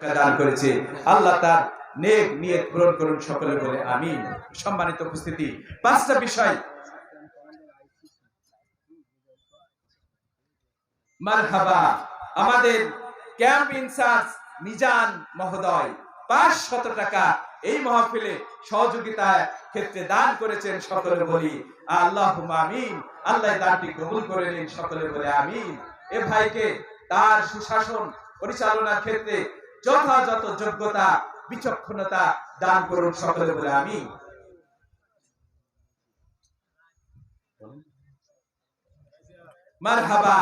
দান করেছে, আল্লাহ তার নেক নিয়ত পূরণ করুন সকলে বলে আমিন। সম্মানিত উপস্থিতি, পাঁচটা বিষয় মারহাবা। আমাদের ক্যাম্প ইনচার্জ মিজান মহোদয় 500 টাকা এই মাহফিলে সহযোগিতার ক্ষেত্রে দান করেছেন, সকলে বলি আল্লাহুম্মা আমিন। আল্লাহ দানটি কবুল করে নিন, সকলে বলে আমিন। এ ভাইকে তার সুশাসন পরিচালনার ক্ষেত্রে যথাযথ যোগ্যতা বিচক্ষণতা দান করুন, সকলে বলে আমিন। মারহাবা।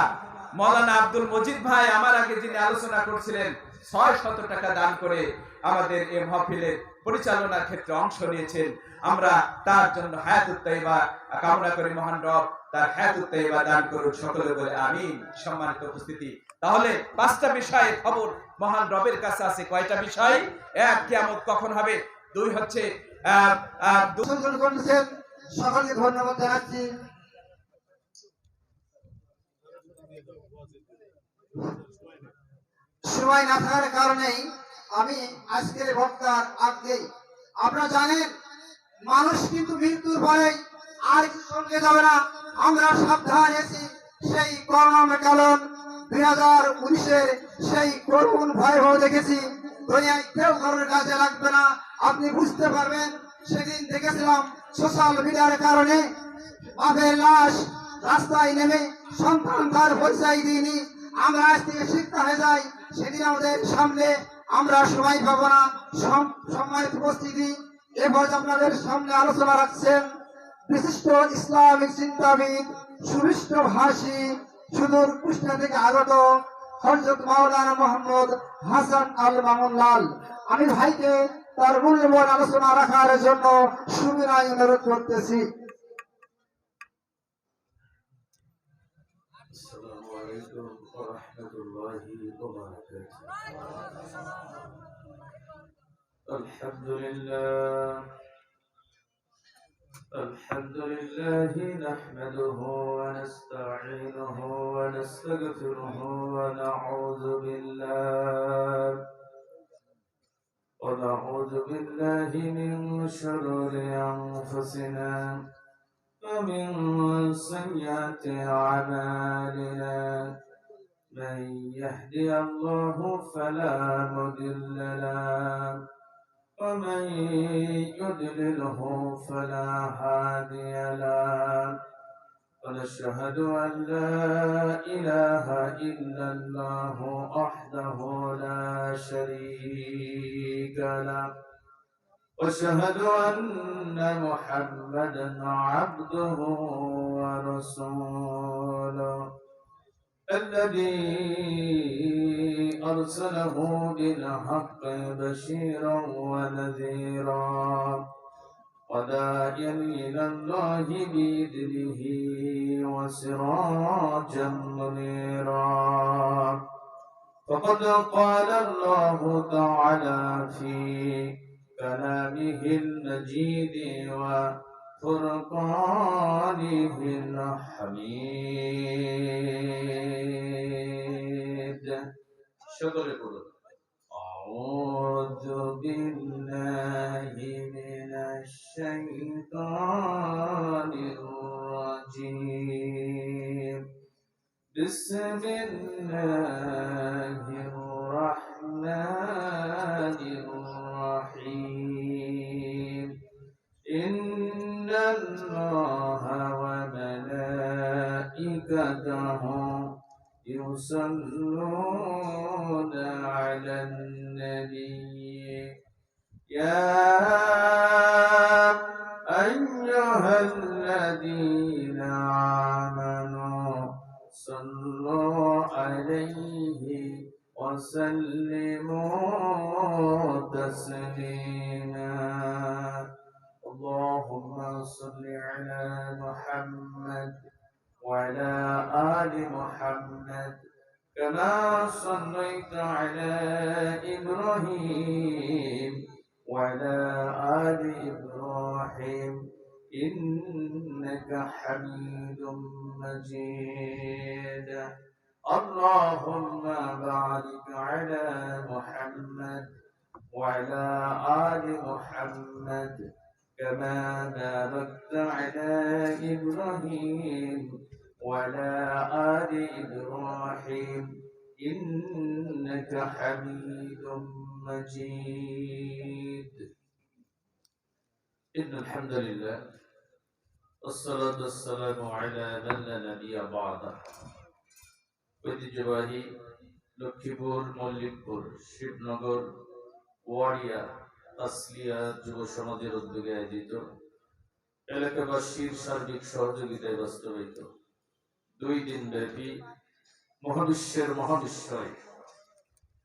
মাওলানা আব্দুল মজিদ ভাই আমার আগে যিনি আলোচনা করছিলেন 600 টাকা দান করে আমাদের এই মাহফিলের পরিচালনার ক্ষেত্রে অংশ নিয়েছেন। আমরা তার জন্য হায়াতুত তাইয়্যিবা কামনা করি, মহান রব তার হায়াতুত তাইয়্যিবা দান করুন, সকলে বলে আমিন। সম্মানিত উপস্থিতি, তাহলে পাঁচটা বিষয়ের খবর মহান রবের কাছে আছে। কয়টা বিষয়? এক, কিয়ামত কখন হবে। দুই হচ্ছে সকলকে ধন্যবাদ জানাচ্ছি। সময় না থাকার কারণেই আমি আজকের বক্তার আগেই, আপনারা জানেন মানুষ কিন্তু মৃত্যুর পরে আর সঙ্গে যাবে না। আমরা সাবধান আছি সেই করোনা কালন 2019-এর সেই করুণ ভয়াবহ দেখেছি। দুনিয়ায় কেউ কারোর কাজে লাগবে না, আপনি বুঝতে পারবেন। সেদিন দেখেছিলাম সোশ্যাল মিডিয়ার কারণে বাপের লাশ রাস্তায় নেমে সন্তান তার পরিচয় দিইনি। আমরা আজ থেকে শিক্ষা হয়ে যাই, সেদিন আমাদের সামনে আমরা সময় পাবো না। সম্মানিত উপস্থিতি, এবার আপনাদের সামনে আলোচনা রাখছেন বিশিষ্ট ইসলামিক চিন্তাবিদ, সুবিষ্ট ভাষী, সুদূর কুষ্টিয়া থেকে আগত হযরত মাওলানা মোহাম্মদ হাসান আল মামুন লাল। আমি ভাইকে তার মূল্যবান আলোচনা রাখার জন্য সুবিনয় অনুরোধ করতেছি। السلام عليكم ورحمة الله وبركاته. الحمد لله نحمده ونستعينه ونستغفره ونعوذ بالله من شرور أنفسنا ومن سيئات أعمالنا. من يهدي الله فلا مضل له ومن يضلله فلا هادي له. ونشهد أن لا إله إلا الله وحده لا شريك له، واشهد أن محمدا عبده ورسوله الذي أرسله بالحق بشيرا ونذيرا وداعيا إلى الله بإذنه وسراجا منيرا. فقد قال الله تعالى في كلامه المجيد وفرقانه الحميد. شكرا لكم. أعوذ بالله من الشيطان الرجيم. بسم الله الرحمن الرحيم. إن الله وملائكته يصلون على النبي يا أيها الذين آمنوا صلوا عليه وسلموا تسليما. اللهم صل على محمد وعلى آل محمد كما صليت على إبراهيم وعلى آل إبراهيم إنك حميد مجيد. اللهم بارك على محمد وعلى آل محمد كما باركت على إبراهيم وعلى آل إبراهيم إنك حميد مجيد إن الحمد لله والصلاة والسلام على من لا نبي بعده ঐতিহ্যবাহী লক্ষ্মীপুর মল্লিকপুর শিবনগর ওয়ারিয়া তাসলিয়া যুব সমাজের উদ্যোগে আয়োজিত এলাকাবাসীর সার্বিক সহযোগিতায় বাস্তবায়িত 2 দিন ব্যাপী মহাবিশ্বের মহাবিশ্বয়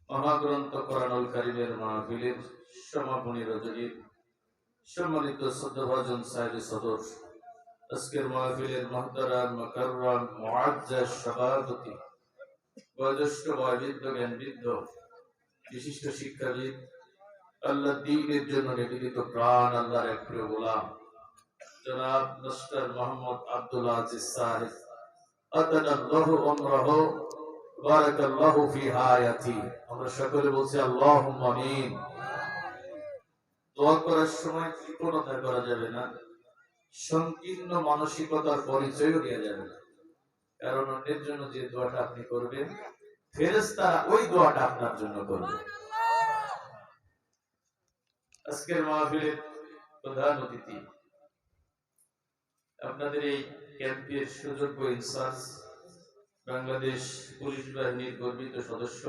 মহাগ্রন্থ কোরআনুল কারীমের মাহফিলের সমাপনী রজনীর সম্মানিত শ্রদ্ধাভাজন সাহেব সদর আজকের মাহফিলের মুহতারাম মুকাররম মুআজ্জাজ সভাপতি বয়োজ্যেষ্ঠ বয়োবৃদ্ধ জ্ঞানবৃদ্ধ বিশিষ্ট শিক্ষাবিদ আল্লাহ দ্বীনের জন্য নিবেদিত প্রাণ আল্লাহর এক প্রিয় গোলাম জনাব মাস্টার মোহাম্মদ আব্দুল আজিজ সাহেব আতাদাল্লাহু আমরাহু বারাকাল্লাহু ফি হায়াতি আমরা সকলে বলছি আল্লাহুম্মা আমিন। দোয়া করার সময় কৃপণতা করা যাবে না, সংকীর্ণ মানসিকতার পরিচয়ও দেওয়া যাবে না, কারণ অন্যের জন্য যে দোয়াটা আপনি করবেন ফেরেশতারা ওই দোয়াটা আপনার জন্য করবে। আজকের মাহফিলের প্রধান অতিথি আপনাদের এই ক্যাম্পের সুযোগ্য ইনচার্জ বাংলাদেশ পুলিশ বাহিনীর গর্বিত সদস্য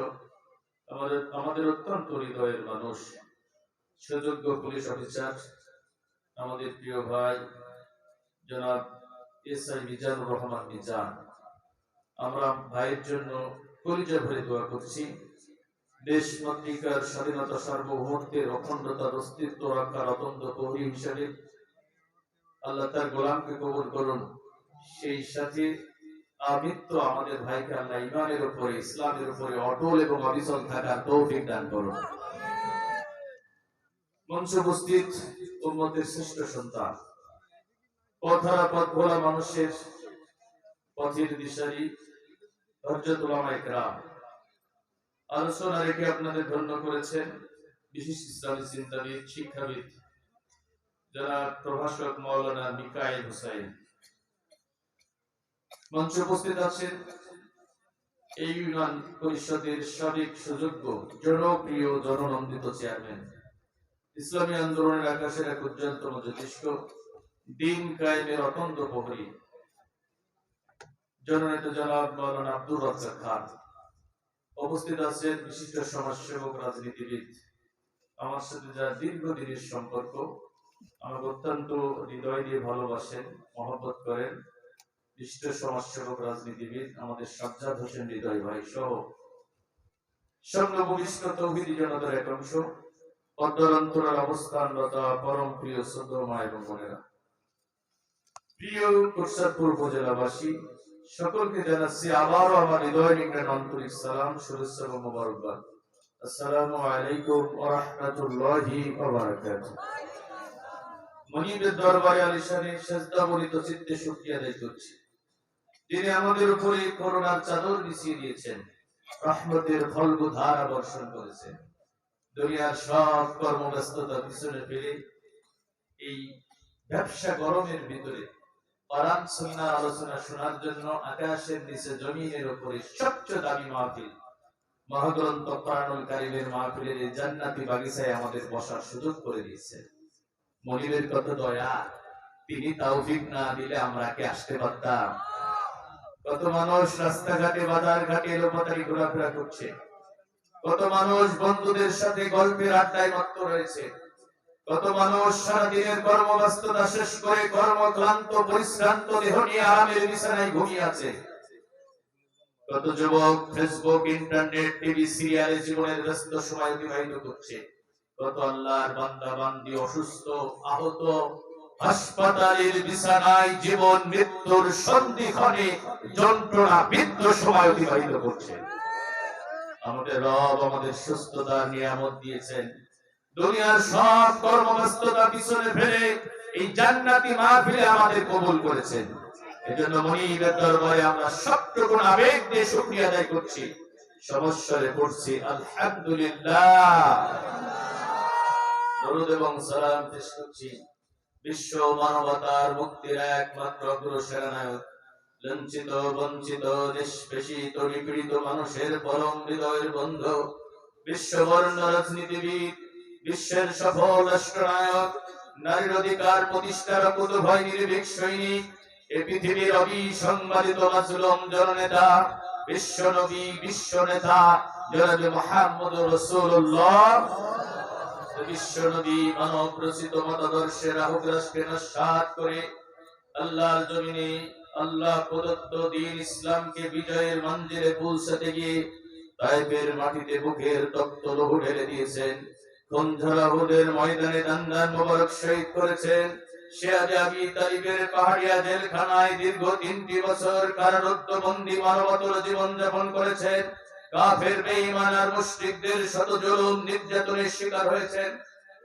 আমাদের অত্যন্ত হৃদয়ের মানুষ সুযোগ্য পুলিশ অফিসার আমাদের প্রিয় ভাই জনাব এসআই মিজানুর রহমান মিজান। আমরা ভাইয়ের জন্য কলিজা ভরে দোয়া করছি। দেশ মাতৃকার স্বাধীনতা সার্বভৌমত্বের অখণ্ডতার অস্তিত্ব রক্ষার অতন্ত্র প্রহরী হিসাবে আল্লাহ তার গোলামকে কবুল করুন। সেই সাথে আমৃত্যু আমাদের ভাইকে আল্লাহ ইমানের উপরে ইসলামের উপরে অটল এবং অবিচল থাকার তৌফিক দান করুন। মঞ্চে উপস্থিত উম্মতের শ্রেষ্ঠ সন্তান পথহারা পথ ভোলা মানুষের পথের দিশারি হযরত উলামায়ে কেরাম আলোচনা রেখে আপনাদের ধন্য করেছেন বিশিষ্ট ইসলামী চিন্তাবিদ শিক্ষাবিদ যারা প্রভাষক মাওলানা মিকাইল হোসেন। মঞ্চে উপস্থিত আছেন এই ইউনিয়ন পরিষদের সাবেক সুযোগ্য জনপ্রিয় জননন্দিত চেয়ারম্যান ইসলামী আন্দোলনের আকাশের এক উজ্জ্বলতম জ্যোতিষ্ক দিন কায়েমের অতন্ত্র প্রহরী জননেতা জনাব মাওলানা আব্দুর রাজ্জাক খান। উপস্থিত আছেন বিশিষ্ট সমাজসেবক রাজনীতিবিদ আমার সাথে যার দীর্ঘদিনের সম্পর্ক, আমাকে অত্যন্ত হৃদয় দিয়ে ভালোবাসেন মহব্বত করেন, বিশিষ্ট সমাজসেবক রাজনীতিবিদ আমাদের সাজ্জাদ হোসেন হৃদয় ভাই সহ সংগ্রামভূমিষ্ঠ তৌহিদি জনতার এক অংশ অন্তরান্তরের অবস্থানরত পরম প্রিয় শ্রদ্ধেয় মা এবং বোনেরা, প্রিয় কুরসাদপুর উপজেলাবাসী সকলকে জানাচ্ছি আবারও আমার হৃদয় নিংড়ানো আন্তরিক সালাম, শুভেচ্ছা এবং মোবারকবাদ। আসসালামু আলাইকুম ওয়া রাহমাতুল্লাহি ওয়া বারাকাতুহু। মনিবের দরবারে আলিশানে সেজদাবরিত চিত্তে শুকরিয়া আদায় করছি যিনি আমাদের উপরে করুণার চাদর বিছিয়ে দিয়েছেন, রহমতের ফলগু ধারা বর্ষণ করেছেন। দুনিয়ার সব কর্মব্যস্ততা পিছনে ফেলে এই ব্যবসা গরমের ভিতরে কোরআন সুন্নাহ আলোচনা শোনার জন্য আকাশের নিচে জমিনের উপরে সবচেয়ে দামি মাহফিল মহাগ্রন্থ কোরআনুল কারীমের মাহফিলের এই জান্নাতি বাগিচায় আমাদের বসার সুযোগ করে দিয়েছেন। মনিবের কত দয়া, তিনি তৌফিক না দিলে আমরা কি আসতে পারতাম? কত মানুষ রাস্তাঘাটে বাজার ঘাটে এলোপাতাড়ি ঘোরাফেরা করছে, কত মানুষ বন্ধুদের সাথে গল্পের আড্ডায় মত্ত রয়েছে, কত মানুষ সারাদিনের কর্মব্যস্ততা শেষ করে কর্মক্লান্ত পরিশ্রান্ত দেহ নিয়ে আরামের বিছানায় ঘুমিয়ে আছে, কত যুবক ফেসবুক ইন্টারনেট টিভি সিরিয়ালে জীবনের ব্যস্ত সময় অতিবাহিত করছে, কত আল্লাহর বান্দা বান্দি অসুস্থ আহত হাসপাতালের বিছানায় জীবন মৃত্যুর সন্ধিক্ষণে যন্ত্রণা বিদ্ধ সময় অতিবাহিত করছে। আমাদের রব আমাদের সুস্থতার নিয়ামত দিয়েছেন, দুনিয়ার সব কর্মব্যস্ততা পিছনে ফেলে এই জান্নাতি মাহফিলে আমাদের কবুল করেছেন। এজন্য মনিবের দরবারে আমরা সবটুকু আবেগ দিয়ে শুকরিয়া আদায় করছি, সমস্বরে পড়ছি আলহামদুলিল্লাহ। দরুদ এবং সালাম পেশ করছি বিশ্ব মানবতার মুক্তির একমাত্র অগ্রসেনানায়ক, লঞ্চিত বঞ্চিত নিষ্পেষিত নিপীড়িত মানুষের পরম হৃদয়ের বন্ধু, বিশ্ববর্ণ রাজনীতিবিদ, বিশ্বের সফল রাষ্ট্রনায়ক, নারীর অধিকার প্রতিষ্ঠার অকুতোভয় নির্ভীক সৈনিক, এ পৃথিবীর অবিসংবাদিত মাজলুম জননেতা, বিশ্ব নবী, বিশ্ব নেতা জনাবে মুহাম্মদুর রাসূলুল্লাহ। বিশ্ব নবী মানব রচিত মতাদর্শের আহুক রাষ্ট্রে নস্যাৎ করে আল্লাহর জমিনে আল্লাহ প্রদত্ত দ্বীন ইসলামকে বিজয়ের মঞ্জিলে পৌঁছাতে গিয়ে তায়েফের মাটিতে বুকের তপ্ত লহু ঢেলে দিয়েছেন, খঞ্জরা উহুদের ময়দানে দান্দান মোবারক শহীদ করেছেন। সে আবি তালিবের পাহাড়িয়া জেলখানায় দীর্ঘ 3টি বছর কারারুদ্ধবন্দী মানবতর জীবন যাপন করেছেন। কাফের বেঈমান আর মুশরিকদের শত জুলুম নির্যাতনের শিকার হয়েছেন।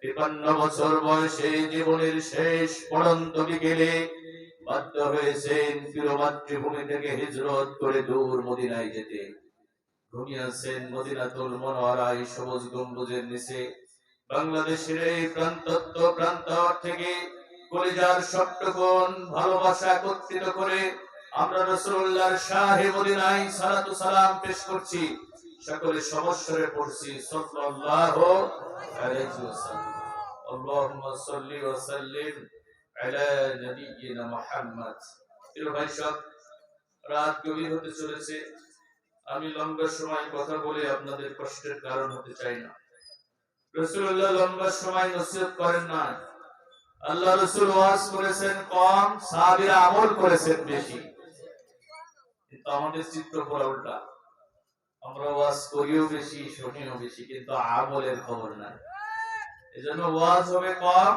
53 বছর বয়সে জীবনের শেষ পড়ন্ত বিকেলে বাধ্য হয়েছেন প্রিয় মাতৃভূমি থেকে হিজরত করে দূর মদিনায় যেতে। ঘুমিয়েছেন মদিনাতুল মুনাওয়ারায় সবুজ গম্বুজের নিচে। বাংলাদেশের এই প্রান্তত্ব প্রান্তর থেকে কলিজার সবটুকুন ভালোবাসা একত্রিত করে আমরা রাসূলুল্লাহর শাহে মদিনায় সালাতু সালাম পেশ করছি। সকলে সমস্বরে পড়ছি সাল্লাল্লাহু আলাইহি ওয়াসাল্লাম। আল্লাহুম্মা সাল্লি ওয়া সাল্লিম আলা নাবিয়িনা মুহাম্মদ। প্রিয় ভাই সব, রাত গভীর হতে চলেছে। আমি লম্বা সময় কথা বলে আপনাদের কষ্টের কারণ হতে চাই না। রাসূলুল্লাহ লম্বা সময় নসিহত করেন না। আল্লাহ রাসূল ওয়াজ করেছেন কম, সাহাবীরা আমল করেছেন বেশি। কিন্তু আমাদের চিত্র পুরো উল্টা। আমরা ওয়াজ করিও বেশি, শুনিও বেশি, কিন্তু আমলের খবর নাই। এজন্য ওয়াজ হবে কম,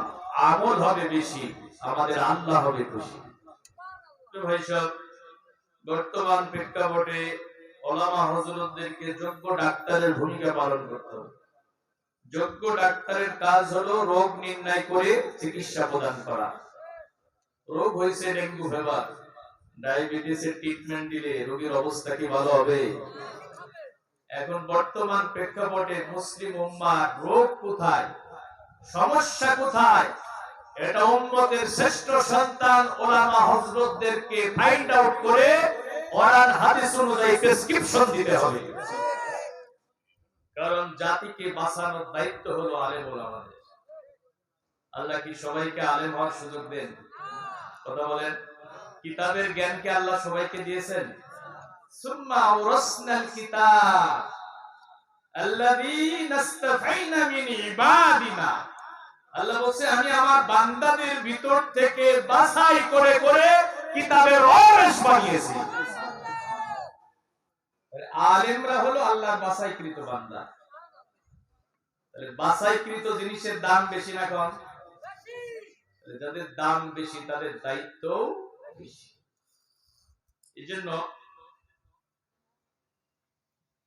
আমল হবে বেশি, আমাদের আল্লাহ হবে খুশি। ভাই সব, বর্তমান প্রেক্ষাপটে ওলামা হযরতদেরকে যোগ্য ডাক্তারের ভূমিকা পালন করতে হবে। যোগ্য ডাক্তারের কাজ হলো রোগ নির্ণয় করে চিকিৎসা প্রদান করা। রোগ হয়েছে ডেঙ্গু ফিভার, ডায়াবেটিসের ট্রিটমেন্ট দিলে রোগীর অবস্থা কি ভালো হবে? এখন বর্তমান প্রেক্ষাপটে মুসলিম উম্মার রোগ কোথায়, সমস্যা কোথায়, এটা উম্মতের শ্রেষ্ঠ সন্তান ওলামা হযরতদেরকে ফাইন্ড আউট করে কোরআন হাদিস অনুযায়ী প্রেসক্রিপশন দিতে হবে। কারণ জাতিকে বাঁচানোর দায়িত্ব হলো আলেম ওলামাদের। আল্লাহ কি সবাইকে আলেম হওয়ার সুযোগ দেন? কথা বলেন। কিতাবের জ্ঞানকে আল্লাহ সবাইকে দিয়েছেন? সুম্মা আওরাসনাল কিতাব আল্লাযীনা ইসতাফাইনা মিন ইবাদিনা। আল্লাহ বলছে আমি আমার বান্দাদের ভিতর থেকে বাছাই করে করে কিতাবের ওয়ারিস বানিয়েছি। আলেমরা হলো আল্লাহর বাছাইকৃত বান্দা। তাহলে বাছাইকৃত জিনিসের দাম বেশি না কম? যাদের দাম বেশি তাদের দায়িত্ব বেশি। এজন্য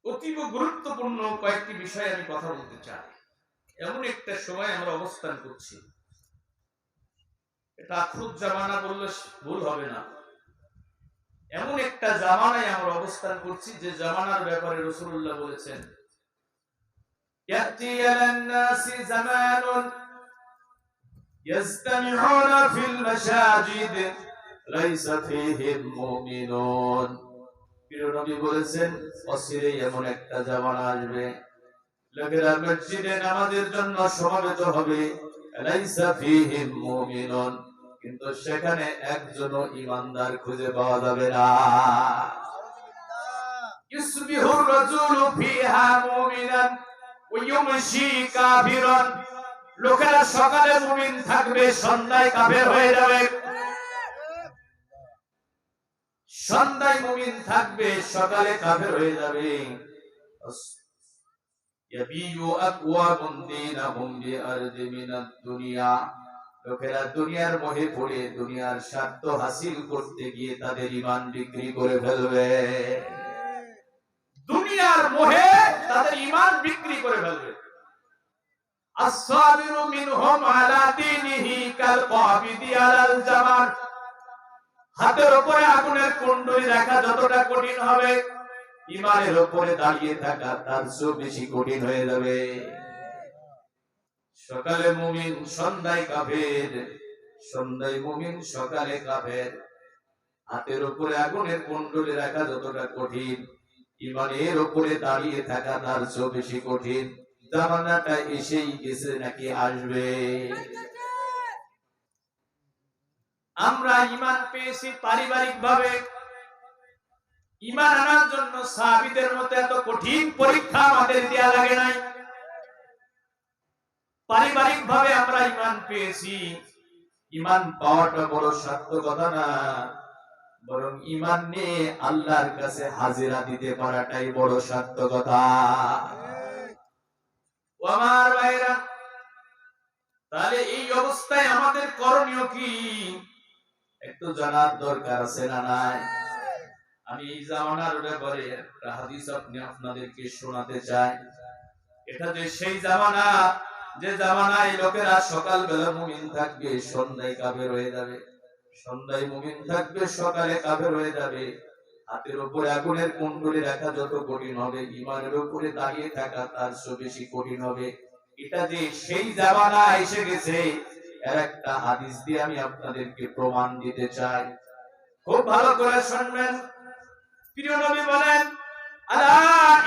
অতীব গুরুত্বপূর্ণ কয়েকটি বিষয়ে আমি কথা বলতে চাই। এমন একটা সময় আমরা অবস্থান করছি, এটা আখরুত জামানা বললে ভুল হবে না। এমন একটা জামানায় আমরা অবস্থান করছি যে জামানার ব্যাপারে রাসূলুল্লাহ বলেছেন, ইয়াতি আলান নাসি জামানুন ইয়াজতামিউনা ফিল মাসাজিদ লাইসা ফীহিম মুমিনুন। প্রিয় নবী বলেছেন অচিরেই এমন একটা জামানা আসবে, লোকেরা মসজিদে নামাজের জন্য সমবেত হবে, লাইসা ফীহিম মুমিনুন, কিন্তু সেখানে একজনও ঈমানদার খুঁজে পাওয়া যাবে না। ইসবিহুর রাজুলু ফীহা মুমিনান ওয়া ইউমশি কাফিরান। লোকেরা সকালে মুমিন থাকবে, সন্ধ্যায় কাফের হয়ে যাবে। সন্ধ্যায় মুমিন থাকবে, সকালে কাফের হয়ে যাবে। ইয়াবিউ আকওয়ামুন দীনাহুম বিআরদি মিনাদ দুনিয়া। লোকেরা দুনিয়ার মোহে পড়ে দুনিয়ার স্বার্থ হাসিল করতে গিয়ে তাদের ঈমান বিক্রি করে ফেলবে। দুনিয়ার মোহে তাদের ঈমান বিক্রি করে ফেলবে। আস-সাবিরু মিনহুম আলা দীনিহি কাল কাবিদি আলাল জামার। হাতের উপরে আগুনের কুণ্ডলী রাখা যতটা কঠিন হবে, ইমানের উপরে দাঁড়িয়ে থাকা তার চেয়ে বেশি কঠিন হয়ে যাবে। সকালে মুমিন সন্ধ্যায় কাফের, সন্ধ্যায় মুমিন সকালে কাফের। হাতের উপরে আগুনের কুণ্ডলী রাখা যতটা কঠিন, ইমানের উপরে দাঁড়িয়ে থাকা তার চেয়ে বেশি কঠিন। জামানাটা এসেই গেছে নাকি আসবে? আমরা ঈমান পেয়েছি পারিবারিক ভাবে। ঈমান আনার জন্য সাহাবীদের মতো এত কঠিন পরীক্ষা আমাদের দেয়া লাগে নাই। পারিবারিক ভাবে আমরা ঈমান পেয়েছি। ঈমান পাওয়াটা বড় শক্ত কথা না, বরং ঈমান নিয়ে আল্লাহর কাছে হাজিরা দিতে পারাটাই বড় শক্ত কথা। ও আমার ভাইরা, তাহলে এই অবস্থায় আমাদের করণীয় কি? একটু জানার দরকার আছে না নাই? আমি এই জামানার ব্যাপারে একটা হাদিস আপনাদেরকে শোনাতে চাই। এটা যে সেই জামানা, যে জামানায় লোকেরা সকালবেলা মুমিন থাকবে, সন্ধ্যায় কাফের হয়ে যাবে, সন্ধ্যায় মুমিন থাকবে, সকালে কাফের হয়ে যাবে। হাতের উপরে আগুনের কুণ্ডলী রাখা যত কঠিন হবে, ঈমানের উপরে দাঁড়িয়ে থাকা তার চেয়ে বেশি কঠিন হবে। এটা যে সেই জামানা এসে গেছে, এর একটা হাদিস দিয়ে আমি আপনাদেরকে প্রমাণ দিতে চাই। খুব ভালো করে শুনবেন। প্রিয় নবী বলেন, আলা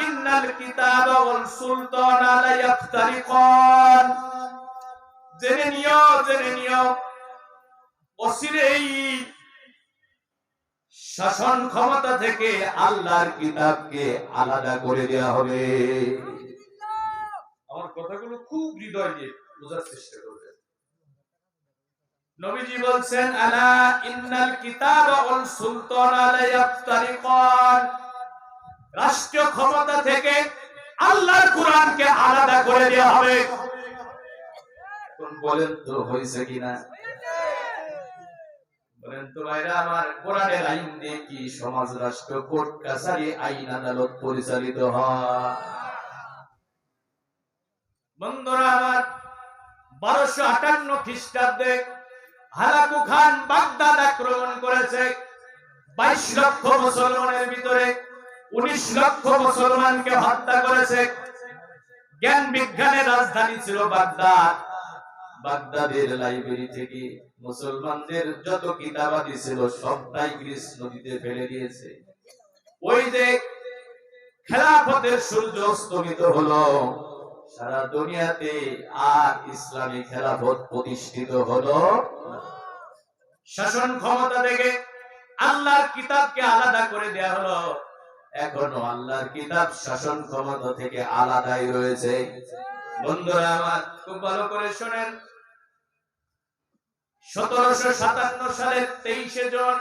ইন্নাল কিতাবা ওয়াল সুলতানা লা ইয়াফতারিকান। জেনে নিও, জেনে নিও, অচিরেই শাসন ক্ষমতা থেকে আল্লাহর কিতাবকে আলাদা করে দেওয়া হবে। আমার কথাগুলো খুব হৃদয় দিয়ে বোঝার চেষ্টা করবেন। নবীজি বলছেন, আলা ইন্নাল কিতাবা ওয়াল সুলতানা লা ইয়াফতারিকান। রাষ্ট্রীয় ক্ষমতা থেকে আল্লাহর কোরআনকে আলাদা করে দেওয়া হবে। এখন বলেন তো হয়েছে কিনা? বলেন তো ভাইরা আমার, কোরআনের আইন দিয়ে কি সমাজ, রাষ্ট্র, কোর্ট কাছারি, আইন আদালত পরিচালিত হয়? বন্ধুরা আমার, 1258 খ্রিস্টাব্দে হালাকু খান বাগদাদ আক্রমণ করেছে। 22 লক্ষ মুসলমানের ভিতরে 19 লক্ষ মুসলমানকে হত্যা করেছে। জ্ঞান বিজ্ঞানের রাজধানী ছিল বাগদাদ। বাগদাদের লাইব্রেরি থেকে মুসলমানদের যত কিতাবাদি ছিল সবটাই গ্রিস নদীতে ফেলে দিয়েছে। ওই যে খেলাফতের সূর্য স্থগিত হলো, সারা দুনিয়াতে আর ইসলামী খেলাফত প্রতিষ্ঠিত হলো। শাসন ক্ষমতা থেকে আল্লাহর কিতাবকে আলাদা করে দেয়া হলো। এখনো আল্লাহর কিতাব শাসন ক্ষমতা থেকে আলাদাই রয়েছে। বন্ধুরা আমার, খুব ভালো করে শোনেন। 1757 সালের 23 জন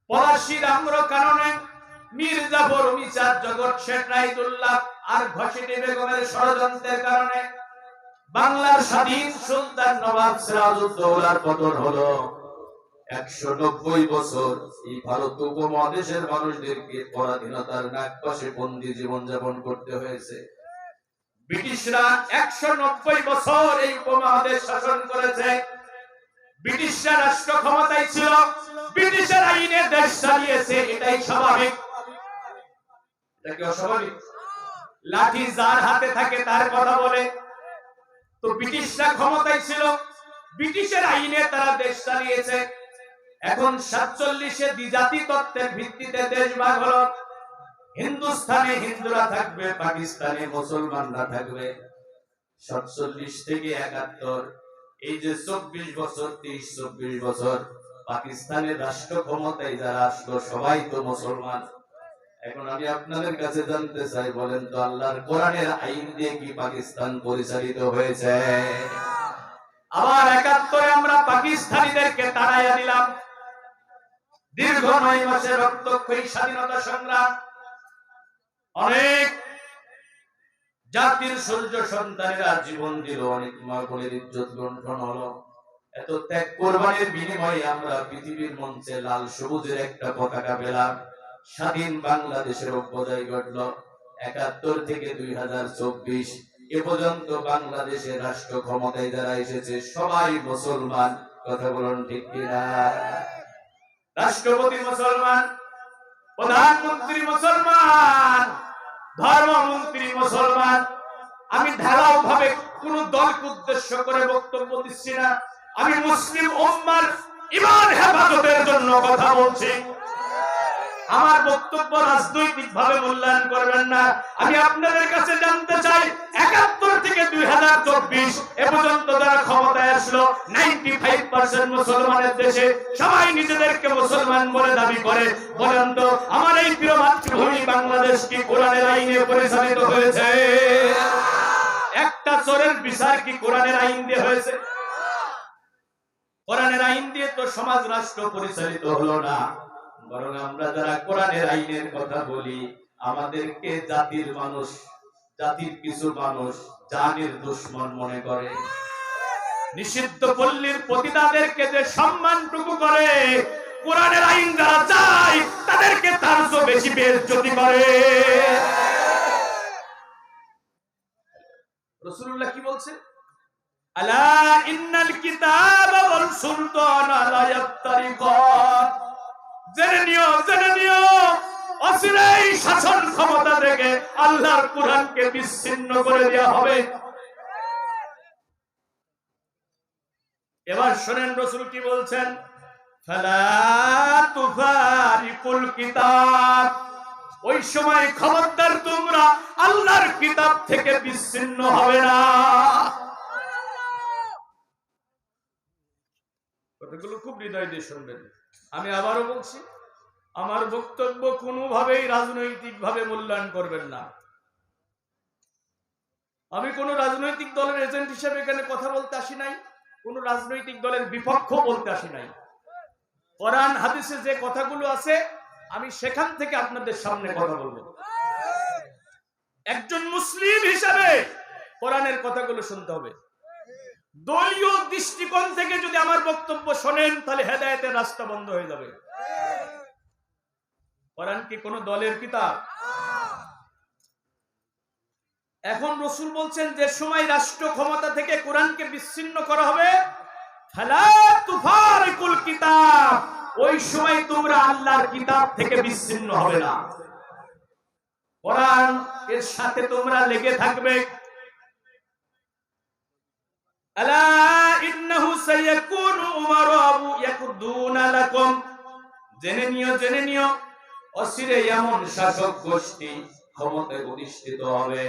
পলাশীর আম্র কারণে মীর জাফর, মির্জা জগৎ শেখ রাহিদুল্লাহ আর ঘসিটি বেগমের ষড়যন্ত্রের কারণে বাংলার স্বাধীন সুলতান নবাব সিরাজউদ্দৌলার পতন হলো। 190 বছর এই ভারত উপমহাদেশের মানুষদেরকে পরাধীনতার নাগপাশে বন্দী জীবন যাপন করতে হয়েছে। ব্রিটিশরা 190 বছর এই উপমহাদেশ শাসন করেছে। ব্রিটিশরা রাষ্ট্র ক্ষমতায় ছিল, ব্রিটিশের আইনে দেশ চালিয়েছে, এটাই স্বাভাবিক। এটা কি অস্বাভাবিক? লাঠি যার হাতে থাকে তার কথা বলে। তো ব্রিটিশরা ক্ষমতায় ছিল, ব্রিটিশের আইনে তারা দেশ চালিয়েছে। এখন 47-এ দ্বিজাতি তত্ত্বের ভিত্তিতে দেশ ভাগ হলো। হিন্দুস্তানে হিন্দুরা থাকবে, পাকিস্তানে মুসলমানরা থাকবে। 47 থেকে 71 এই যে 24 বছর, 23-24 বছর পাকিস্তানের রাষ্ট্র ক্ষমতায় যারা আসলো সবাই তো মুসলমান। এখন আমি আপনাদের কাছে জানতে চাই, বলেন তো আল্লাহর কোরআনের আইন দিয়ে কি পাকিস্তান পরিচালিত হয়েছে? আবার 71-এ আমরা পাকিস্তানিদেরকে তাড়াইয়া দিলাম। দীর্ঘ 9 মাসের রক্তক্ষয়ী স্বাধীনতা সংগ্রাম, অনেক জাতির সূর্য সন্তানেরা জীবন দিল, অনেক মা বোনের ইজ্জত লুণ্ঠন হলো। এত ত্যাগ কোরবানির বিনিময়ে আমরা পৃথিবীর মঞ্চে লাল সবুজের একটা পতাকা পেলাম। স্বাধীন বাংলাদেশের অভ্যুদয় ঘটলো। 71 থেকে 2024 এ পর্যন্ত বাংলাদেশের রাষ্ট্র ক্ষমতায় যারা এসেছে সবাই মুসলমান। কথা বলুন ঠিক কিনা? রাষ্ট্রপতি মুসলমান, প্রধানমন্ত্রী মুসলমান, ধর্মমন্ত্রী মুসলমান। আমি ঢালাও ভাবে কোন দলকে উদ্দেশ্য করে বক্তব্য দিচ্ছি না, আমি মুসলিম উম্মার ঈমান হেফাজতের জন্য কথা বলছি। আমার বক্তব্য রাজনৈতিক ভাবে মূল্যায়ন করবেন না। আমি আপনাদের কাছে জানতে চাই, ৭১ থেকে ২০২৪ এ পর্যন্ত যারা ক্ষমতায় আসলো, 95% মুসলমানের দেশে সবাই নিজেদেরকে মুসলমান বলে দাবি করে। বলেন তো, আমার এই প্রিয় মাতৃভূমি বাংলাদেশ কি কোরআনের আইনে পরিচালিত হয়েছে? একটা চোরের বিচার কি কোরআনের আইন দিয়ে হয়েছে? কোরআনের আইন দিয়ে তো সমাজ রাষ্ট্র পরিচালিত হলো না, বরং আমরা যারা কোরআনের আইনের কথা বলি, আমাদেরকে জাতির কিছু মানুষ জানের দুশমন মনে করে। নিষিদ্ধ পল্লীর পতিতাদেরকে যে সম্মানটুকু করে, কোরআনের আইন যারা চায় তাদেরকে তার চেয়ে বেশি বেইজ্জতি করে। রাসূলুল্লাহ কি বলছে? আলা ইন্নাল কিতাবা ওয়াল সুলতানা লা ইয়াফতারিকান। জেনে নিও অচিরেই শাসন ক্ষমতা থেকে আল্লাহর কুরআনকে বিচ্ছিন্ন করে দেওয়া হবে। এবার শুনেন রাসূল কি বলছেন, ফালা তুফারিকুল কিতাব। ওই সময় খবরদার তোমরা আল্লাহর কিতাব থেকে বিচ্ছিন্ন হবে না। কথাগুলো খুব হৃদয় দিয়ে শুনবেন। আমি আবারও বলছি, আমার বক্তব্য কোনোভাবেই রাজনৈতিক ভাবে মূল্যায়ন করবেন না। আমি কোন রাজনৈতিক দলের এজেন্ট হিসেবে এখানে কথা বলতে আসি নাই, কোন রাজনৈতিক দলের বিপক্ষ বলতে আসি নাই। কোরআন হাদিসে যে কথাগুলো আছে আমি সেখান থেকে আপনাদের সামনে কথা বলবো। একজন মুসলিম হিসেবে কোরআনের কথাগুলো শুনতে হবে। দলীয় দৃষ্টিকোণ থেকে যদি আমার বক্তব্য শোনেন, তাহলে হেদায়েতের রাস্তা বন্ধ হয়ে যাবে। কোরআন কি কোন দলের কিতাব? এখন রাসূল বলছেন, যে সময় রাষ্ট্র ক্ষমতা থেকে কোরআনকে বিচ্ছিন্ন করা হবে, ফালা তুফারিকুল কিতাব, ওই সময় তোমরা আল্লাহর কিতাব থেকে বিচ্ছিন্ন হবে না। কোরআন এর সাথে তোমরা লেগে থাকবে। আলা ইন্নাহু সায়াকুনু উমারাউ ইয়াকুদুনা লাকুম। জেনে নিও অচিরে এমন শাসক গোষ্ঠী ক্ষমতায় অধিষ্ঠিত হবে,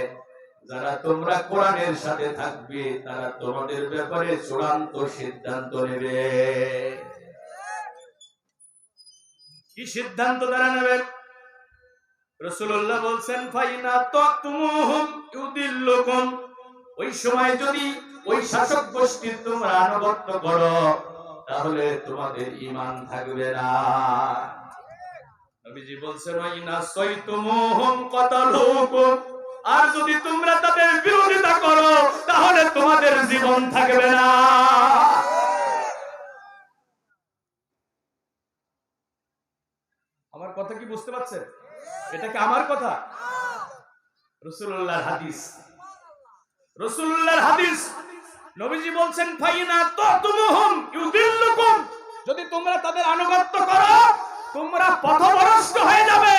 যারা তোমরা কোরআনের সাথে থাকবে, তারা তোমাদের ব্যাপারে চূড়ান্ত সিদ্ধান্ত নেবে। কি সিদ্ধান্ত তারা নেবে? রাসূলুল্লাহ বলছেন, ফাইনা তাতুমুহুম ইউদিল্লুকুম। ওই সময় যদি ওই শাসক গোষ্ঠীর তোমরা আনুগত্য করো, তাহলে তোমাদের ঈমান থাকবে না। নবীজি বলছেন, ওয়াইনা সাইতুমুহুম কাতালুকুম। আর যদি তোমরা তাদের বিরোধিতা করো, তাহলে তোমাদের জীবন থাকবে না। আমার কথা কি বুঝতে পারছেন? এটা কি আমার কথা? রাসূলুল্লাহর হাদিস। রাসূলুল্লাহর হাদিস। নবীজি বলছেন, ফাইনা তাতুমুহুম ইউদিল্লুকুম। যদি তোমরা তাদের আনুগত্য করো, তোমরা পথভ্রষ্ট হয়ে যাবে,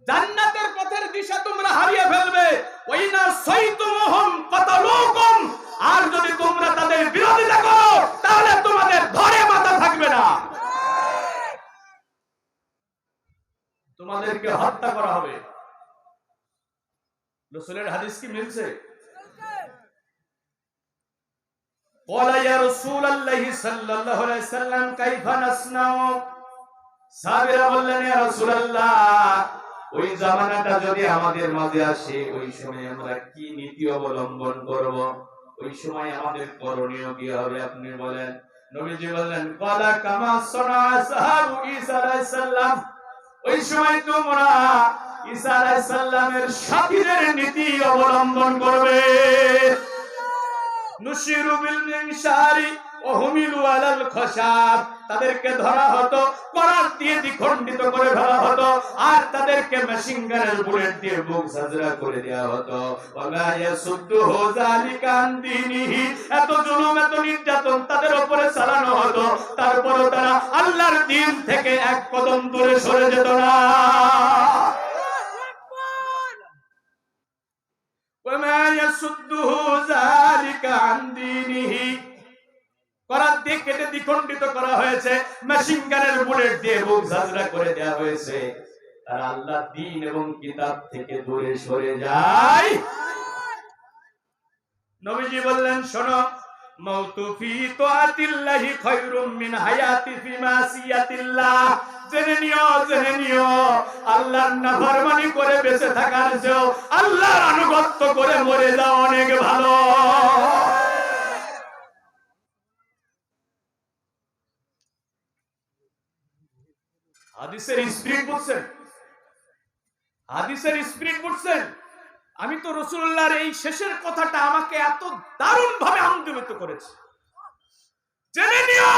জান্নাতের পথের দিশা তোমরা হারিয়ে ফেলবে। ওয়াইনা সাইতুমুহুম কাতালুকুম। আর যদি তোমরা তাদের বিরোধিতা করো, তাহলে তোমাদের ধরে মাথা থাকবে না, তোমাদেরকে হত্যা করা হবে। রাসূলের হাদিস কি মিলছে? ক্বালা ইয়া রাসূলুল্লাহ সাল্লাল্লাহু আলাইহি সাল্লাম কাইফা নাসনাউ। সাহাবীরা বললেন, ইয়া রাসূলুল্লাহ, ওই জামানাটা যদি আমাদের মাঝে আসে, ওই সময় আমরা কি নীতি অবলম্বন করব? ওই সময় আমাদের করণীয় কি হবে আপনি বলেন। নবীজি বললেন, ক্বালা কামা সানা আসহাবু ঈসা আলাইহিস সালাম। ওই সময় তোমরা ঈসা আলাইহিস সালামের সাথীদের নীতি অবলম্বন করবে। নুশিরু বিল মিনশারি ওয়া হুমিলু আলাল খাশাব। তাদেরকে ধরা হতো, করাত দিয়ে দ্বিখণ্ডিত করে ফেলা হতো, আর তাদেরকে মেশিন গানের বুলেট দিয়ে বুক সাজরা করে দেওয়া হতো। ওয়া ইয়াসুদ্দুহু যালিকা আন দীনিহি, এত জুলুম এত নির্যাতন তাদের উপরে চালানো হতো, তারপরও তারা আল্লাহর দ্বীন থেকে এক কদম দূরে সরে যেত না। ওয়া ইয়াসুদ্দুহু যালিকা আন দীনিহি, করাত দিয়ে কেটে দ্বিখণ্ডিত করা হয়েছে, মেশিন গানের বুলেট দিয়ে বুক ঝাঁঝরা করে দেওয়া হয়েছে, তারা আল্লাহর দ্বীন এবং কিতাব থেকে দূরে সরে যায়। নবীজি বললেন, শোনো, মাউতু ফি তাআতিল্লাহি খায়রুম মিন হায়াতি ফি মাসিয়াতিল্লাহ। জেনে নিও আল্লাহর নাফরমানি করে বেঁচে থাকার চেয়েও আল্লাহর আনুগত্য করে মরে যাওয়া অনেক ভালো। হাদিসের স্পিরিট বুঝছেন? হাদিসের স্পিরিট বুঝছেন? আমি তো রাসূলুল্লাহর এই শেষের কথাটা আমাকে এত দারুণ ভাবে আন্দোলিত করেছে। জেনে নিও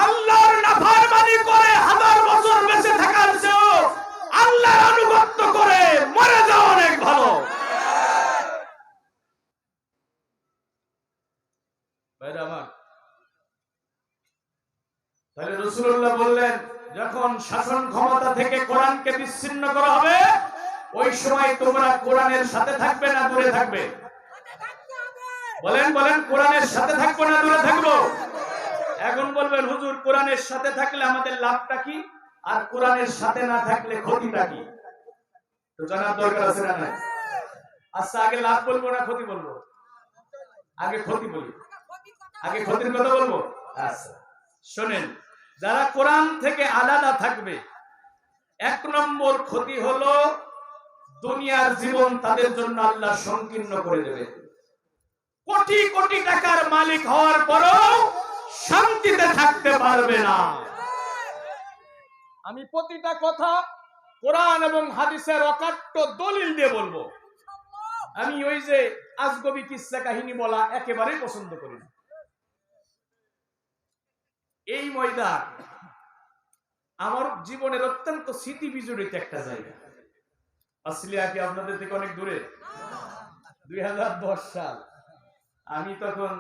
আল্লাহর নাফরমানি করে হাজার বছর বেঁচে থাকার চেয়েও আল্লাহর আনুগত্য করে মরে যাওয়া অনেক ভালো। ভাইরা আমার, তাহলে রাসূলুল্লাহ বললেন, যখন শাসন ক্ষমতা থেকে কোরআনকে বিচ্ছিন্ন করা হবে, ওই সময় তোমরা কোরআনের সাথে থাকবে না দূরে থাকবে? বলেন কোরআনের সাথে থাকবো না দূরে থাকবো? এখন বলবেন, হুজুর কোরআনের সাথে থাকলে আমাদের লাভটা কি, আর কোরআনের সাথে না থাকলে ক্ষতিটা কি? তো জানার দরকার আছে না নাই? আচ্ছা, আগে লাভ বলবো না ক্ষতি বলবো? আগে ক্ষতি বলি, আগে ক্ষতির কথা বলবো। আচ্ছা শোনেন, যারা কোরআন থেকে আলাদা থাকবে, এক নম্বর ক্ষতি হলো দুনিয়ার জীবন তাদের জন্য আল্লাহ সংকীর্ণ করে দেবে। কোটি কোটি টাকার মালিক হওয়ার পরও শান্তিতে থাকতে পারবে না। আমি প্রতিটা কথা কোরআন এবং হাদিসের অকাট্য দলিল দিয়ে বলবো। আমি ওই যে আজগবি কিস্সা কাহিনী বলা একেবারেই পছন্দ করি না। এই ময়দান আমার জীবনের অত্যন্ত স্মৃতি বিজড়িত একটা জায়গা। অস্ট্রেলিয়া কি আপনাদের থেকে অনেক দূরে? 2010 সাল, আমি তখন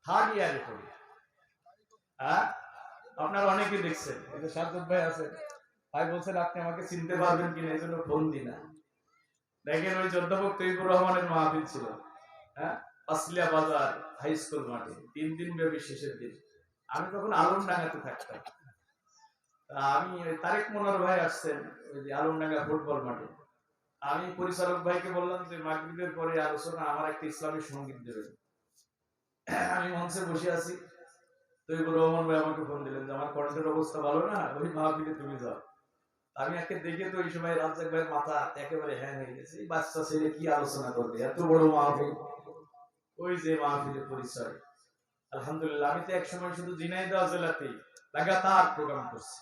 3rd ইয়ারে পড়ি। আপনারা অনেকে দেখছেন, এই যে সাজ্জাদ ভাই আছেন, ভাই বলছেন আপনি আমাকে চিনতে পারবেন কিনা, এই জন্য ফোন দিই না। দেখেন, ওই অধ্যাপক তৈবুর রহমানের মাহফিল ছিল অস্ট্রেলিয়া বাজার হাই স্কুল মাঠে, 3 দিন ব্যাপী শেষের দিন। আমি তখন আলমডাঙ্গাতে থাকতাম। আমি তারেক মনোয়ার ভাই আসছেন ওই যে আলমডাঙ্গা ফুটবল মাঠে। আমি পরিচালক ভাইকে বললাম যে মাগরিবের পরে আলোচনা, আমার একটা ইসলামী সঙ্গীত দেবেন। আমি মঞ্চে বসে আছি, তৈবুর রহমান ভাই আমাকে ফোন দিলেন যে আমার কণ্ঠের অবস্থা ভালো না, ওই মাহফিলে তুমি যাও। আমি একে দেখে তো এই সময় রাজ্জাক ভাইয়ের মাথা একেবারে হ্যাং হয়ে গেছে, এই বাচ্চা ছেলে কি আলোচনা করবে, এত বড় মাহফিল। ওই যে মাহফিলের পরিচয়, আলহামদুলিল্লাহ। আমি তো একসময় শুধু ঝিনাইদহ জেলাতেই লাগাতার প্রোগ্রাম করছি।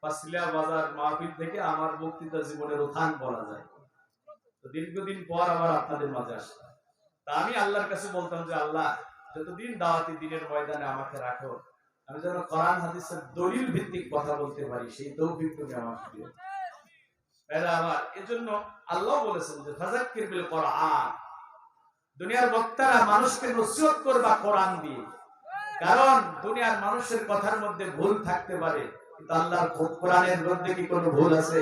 পাঁচলিয়া বাজার মাহফিল থেকে আমার বক্তৃতা জীবনের উত্থান বলা যায়। তো দীর্ঘদিন পর আবার আপনাদের মাঝে আসলাম। তা আমি আল্লাহর কাছে বলতাম যে আল্লাহ, যতদিন দাওয়াতি দিনের ময়দানে আমাকে রাখো, আমি যেন কোরআন হাদিসের দলিল ভিত্তিক কথা বলতে পারি, সেই তৌফিক তুমি আমাকে দিও। এরা আমার এজন্য আল্লাহ বলেছেন যে ফাযাক্কির বিল কোরআন, দুনিয়ার বক্তারা মানুষকে নসিহত করবা কোরআন দিয়ে। কারণ দুনিয়ার মানুষের কথার মধ্যে ভুল থাকতে পারে, কিন্তু আল্লাহর কোরআনের মধ্যে কি কোনো ভুল আছে?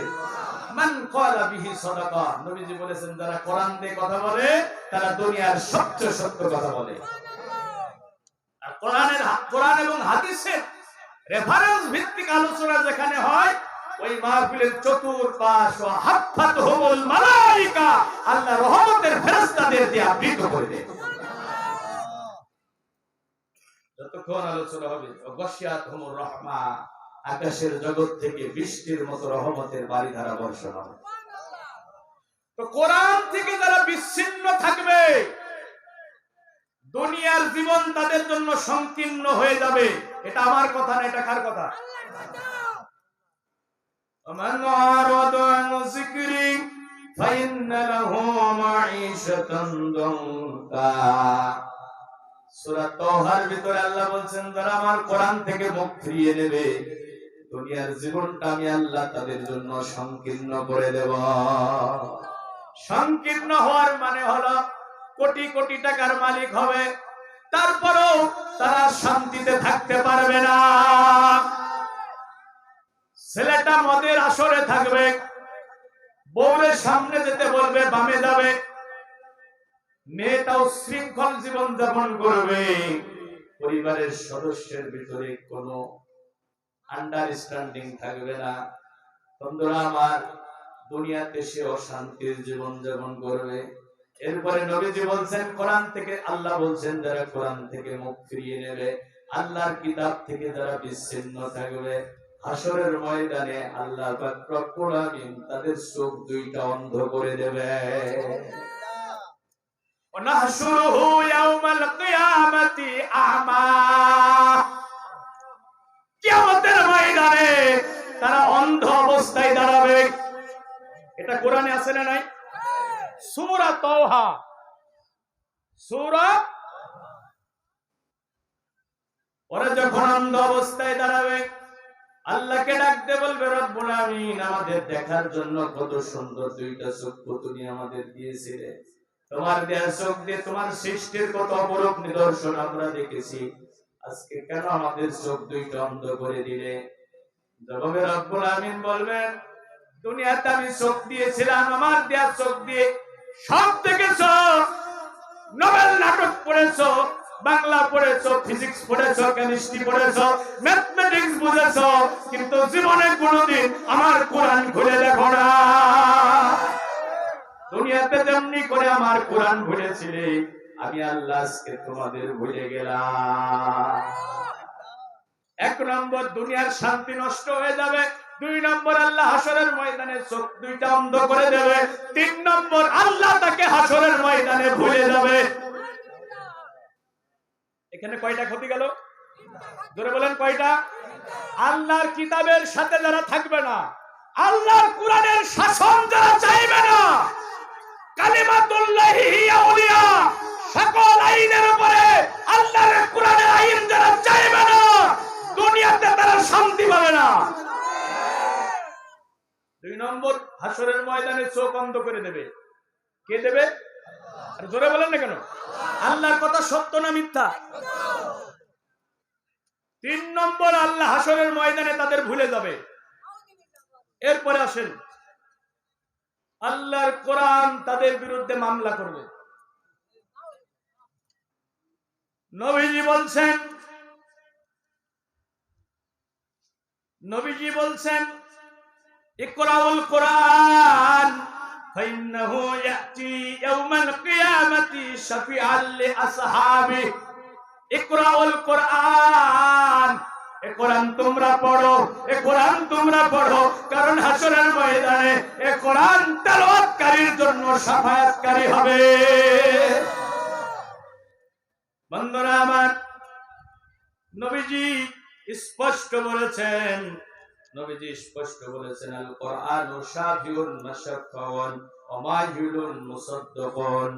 মান ক্বালা বিহি সাদাকা, নবীজি বলেছেন যারা কোরআন দিয়ে কথা বলে তারা দুনিয়ার সবচেয়ে সত্য কথা বলে। আর কোরআন এবং হাদিসের রেফারেন্স ভিত্তিক আলোচনা যেখানে হয়, ওই মাহফিলের চতুর্পাশ হাফাতহুমুল মালায়েকা, আল্লাহ রহমতের ফেরেশতাদের দিয়ে আবৃত করে দেয়। যতক্ষণ আলোচনা হবে, গাশিয়াতহুমুর রাহমা, আকাশের জগৎ থেকে বৃষ্টির মতো রহমতের বারিধারা বর্ষণ হবে। তো কোরআন থেকে যারা বিচ্ছিন্ন থাকবে, দুনিয়ার জীবন তাদের জন্য সংকীর্ণ হয়ে যাবে। এটা আমার কথা না, এটা কার কথা? ومن أعرض عن ذكري فإن له معيشة ضنكا সূরা তাওহার ভিতরে আল্লাহ বলছেন যারা আমার কোরআন থেকে মুখ ফিরিয়ে নেবে দুনিয়ার জীবনটা আমি আল্লাহ তাদের জন্য সংকীর্ণ করে দেব। সংকীর্ণ হওয়ার মানে হলো কোটি কোটি টাকার মালিক হবে, তারপরেও তারা শান্তিতে থাকতে পারবে না। ছেলেটা মদের আসরে থাকবে, বউয়ের সামনে যেতে বলবে বামে যাবে, মেয়েটাও শৃঙ্খল জীবন যাপন করবে, পরিবারের সদস্যের ভিতরে কোনো আন্ডারস্ট্যান্ডিং থাকবে না। বন্ধুরা আমার, দুনিয়াতে সে অশান্তির জীবন যাপন করবে। এরপরে নবীজি বলছেন কোরআন থেকে, আল্লাহ বলছেন যারা কোরআন থেকে মুখ ফিরিয়ে নেবে, আল্লাহর কিতাব থেকে যারা বিচ্ছিন্ন থাকবে, হাসরের ময়দানে আল্লাহ পাক রব্বুল আলামিন তাদের চোখ দুইটা অন্ধ করে দেবে। ওয়ানাহশুরুহু ইয়াওমাল কিয়ামাতি আমা, কিয়ামতের ময়দানে তারা অন্ধ অবস্থায় দাঁড়াবে। এটা কোরআনে আছে না নাই? সূরা তাওহা, সূরা, ওরা যখন অন্ধ অবস্থায় দাঁড়াবে আল্লাহকে ডাকতে বলবে রব্বুল আমিন আমাদের দেখার জন্য কত সুন্দর দুইটা চক্ষু তুমি আমাদের দিয়েছিলে, তোমার দেয়া চোখ দিয়ে তোমার সৃষ্টির কত অপরূপ নিদর্শন আমরা দেখেছি, আজকে কেন আমাদের চোখ দুইটা অন্ধ করে দিলে? জবাবে রব্বুল আমিন বলবেন দুনিয়াতে আমি চোখ দিয়েছিলাম, আমার দেয়া চোখ দিয়ে সব দেখেছো, নোবেল নাটক পড়েছো, বাংলা পড়েছো, ফিজিক্স পড়েছো, কেমিস্ট্রি পড়েছো, ম্যাথমেটিক্স বুঝেছো, কিন্তু জীবনে কোনোদিন আমার কোরআন খুলে দেখো না। দুনিয়াতে যেমনি করে আমার কোরআন ভুলেছিলে আমি আল্লাহ আজকে তোমাদের ভুলে গেলাম। এক নম্বর দুনিয়ার শান্তি নষ্ট হয়ে যাবে, দুই নম্বর আল্লাহ হাসরের ময়দানে চোখ দুইটা অন্ধ করে দেবে, তিন নম্বর আল্লাহ তাকে হাসরের ময়দানে ভুলে যাবে। এখানে কয়টা ক্ষতি গেল? জোরে বলেন কয়টা? আল্লাহর কিতাবের সাথে যারা থাকবে না, আল্লাহর কোরআনের শাসন যারা চাইবে না, কালিমাতুল্লাহি হিয়া উলিয়া, সকল আইনের উপরে আল্লাহর কোরআনের আইন যারা চাইবে না দুনিয়াতে তারা শান্তি পাবে না। দুই নম্বর হাসরের ময়দানে চোখ অন্ধ করে দেবে। কে দেবে? আর জোরে বলেন না কেন? আল্লাহর কথা সত্য না মিথ্যা? তিন নম্বর আল্লাহ হাসরের ময়দানে তাদের ভুলে যাবে। এরপরে আসেন আল্লাহর কোরআন তাদের বিরুদ্ধে মামলা করবে। নবীজি বলছেন ইকরাউল কোরআন ফাইন্নাহু ইয়াতি ইয়াউমাল কিয়ামাতি শাফিআল লিআসহাবি। ইকরাউল কোরআন, এ কোরআন তোমরা পড়ো, এ কোরআন তোমরা পড়ো, কারণ হাসরের ময়দানে এ কোরআন তেলাওয়াতকারীর জন্য শাফায়াতকারী হবে। বন্ধুরা আমার, নবীজি স্পষ্ট বলেছেন, আল কোরআনু শাফিউন মুশাফফাউন ওয়া মাহিলুন মুসাদ্দাকুন।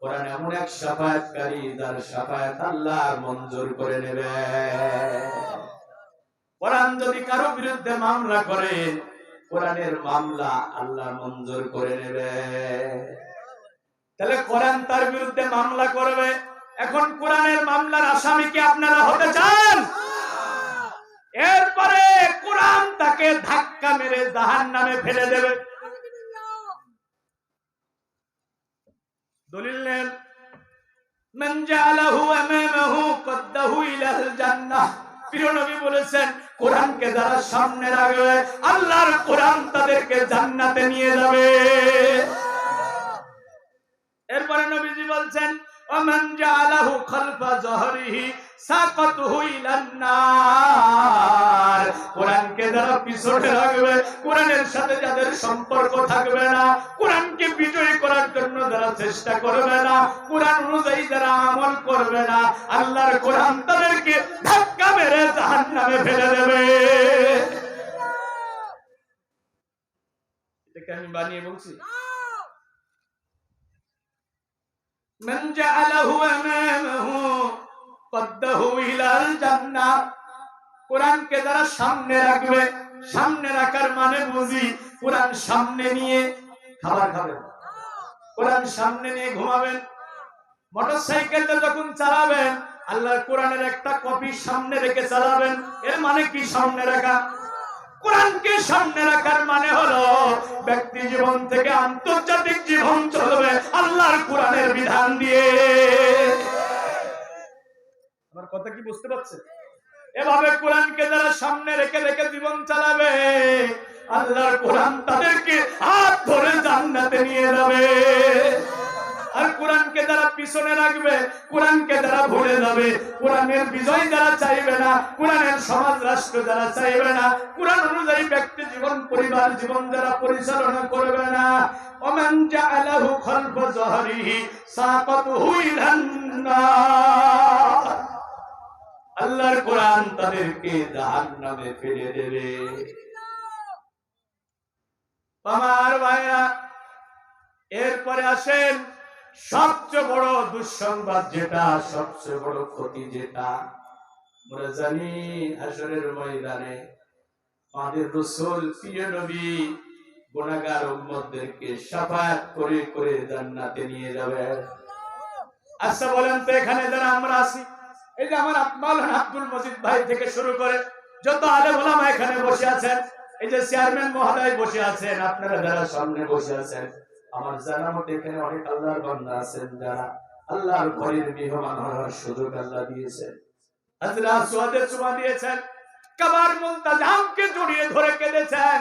কোরআন এমন এক শাফায়াতকারী যার শাফায়াত আল্লাহ মঞ্জুর করে নেবে। কোরআন যদি কারো বিরুদ্ধে মামলা করে কোরআনের মামলা আল্লাহ মঞ্জুর করে নেবে। তাহলে কোরআন তার বিরুদ্ধে মামলা করবে। এখন কোরআনের মামলার আসামি কি আপনারা হতে চান? এরপরে কোরআন তাকে ধাক্কা মেরে জাহান্নামে ফেলে দেবে। দলিল নেন, মান জাআলাহু আমামাহু কদ্দাহু ইলাল জান্নাহ। প্রিয় নবী বলেছেন কোরআনকে যারা সামনে রাখবে আল্লাহর কোরআন তাদেরকে জান্নাতে নিয়ে যাবে। এরপরে নবীজি বলছেন ওমান জাআলাহু খালফা যহরিহি সাকাতুহু ইলান নার। কোরআনকে যারা পিছনে রাখবে, কোরআনের সাথে যাদের সম্পর্ক থাকবে না, কোরআনকে বিজয়ী করার জন্য যারা চেষ্টা করবে না, কোরআন অনুযায়ী যারা আমল করবে না, আল্লাহর কোরআন তাদেরকে ধাক্কা মেরে জাহান্নামে ফেলে দেবে। এটাকে আমি বানিয়ে বলছি? من جعله أمامه কদ্দাহু ইলাল জান্নাহ। কোরআনকে যারা সামনে রাখবে, সামনে রাখার মানে বুঝি কোরআন সামনে নিয়ে খাবার খাবেন, কোরআন সামনে নিয়ে ঘুমাবেন। মোটরসাইকেলটা যখন চালাবেন আল্লাহর কোরআনের একটা কপি সামনে রেখে চালাবেন। এর মানে কি সামনে রাখা? কোরআনকে সামনে রাখার মানে হলো ব্যক্তি জীবন থেকে আন্তর্জাতিক জীবন চলবে আল্লাহর কোরআনের বিধান দিয়ে। আমার কথা কি বুঝতে পারছেন? এভাবে কোরআনকে যারা সামনে রেখে রেখে জীবন চালাবে আল্লাহর কোরআন তাদেরকে হাত ধরে জান্নাতে নিয়ে যাবে। আর কোরআনকে যারা পিছনে রাখবে, কোরআনকে যারা ভুলে যাবে, কোরআনের বিজয় যারা চাইবে না, কোরআনের সমাজ রাষ্ট্র যারা চাইবে না, কোরআন অনুযায়ী ব্যক্তি জীবন পরিবার জীবন যারা পরিচালনা করবে না, ওমান জাআলাহু খালফা যহরিহি সাকাতুহু ইলান নার। আল্লাহর কোরআন তাদেরকে জাহান্নামে ফেলে দেবে। আমার ভাইরা, এরপরে আসেন সবচেয়ে বড় দুঃসংবাদ যেটা, সবচেয়ে বড় ক্ষতি যেটা আমরা জানি, হাসরের ময়দানে আমাদের রাসূল প্রিয় নবী গুনাহগার উম্মতদেরকে শাফায়াত করে করে জান্নাতে নিয়ে যাবে। আচ্ছা বলেন তো, এখানে যারা আমরা আছি, এই যে আমার মাওলানা আব্দুল মজিদ ভাই থেকে শুরু করে যত আলেম ওলামা এখানে বসে আছেন, এই যে চেয়ারম্যান মহোদয় বসে আছেন, আপনারা যারা সামনে বসে আছেন, আমার জানা মতে এখানে অনেক আল্লাহর বান্দা আছেন যারা আল্লাহর ঘরের মেহমান হওয়ার সুযোগ আল্লাহ দিয়েছেন। হযরত সুয়াদের চুমা দিয়েছেন, কাবার মুলতাজামকে জড়িয়ে ধরে কেঁদেছেন,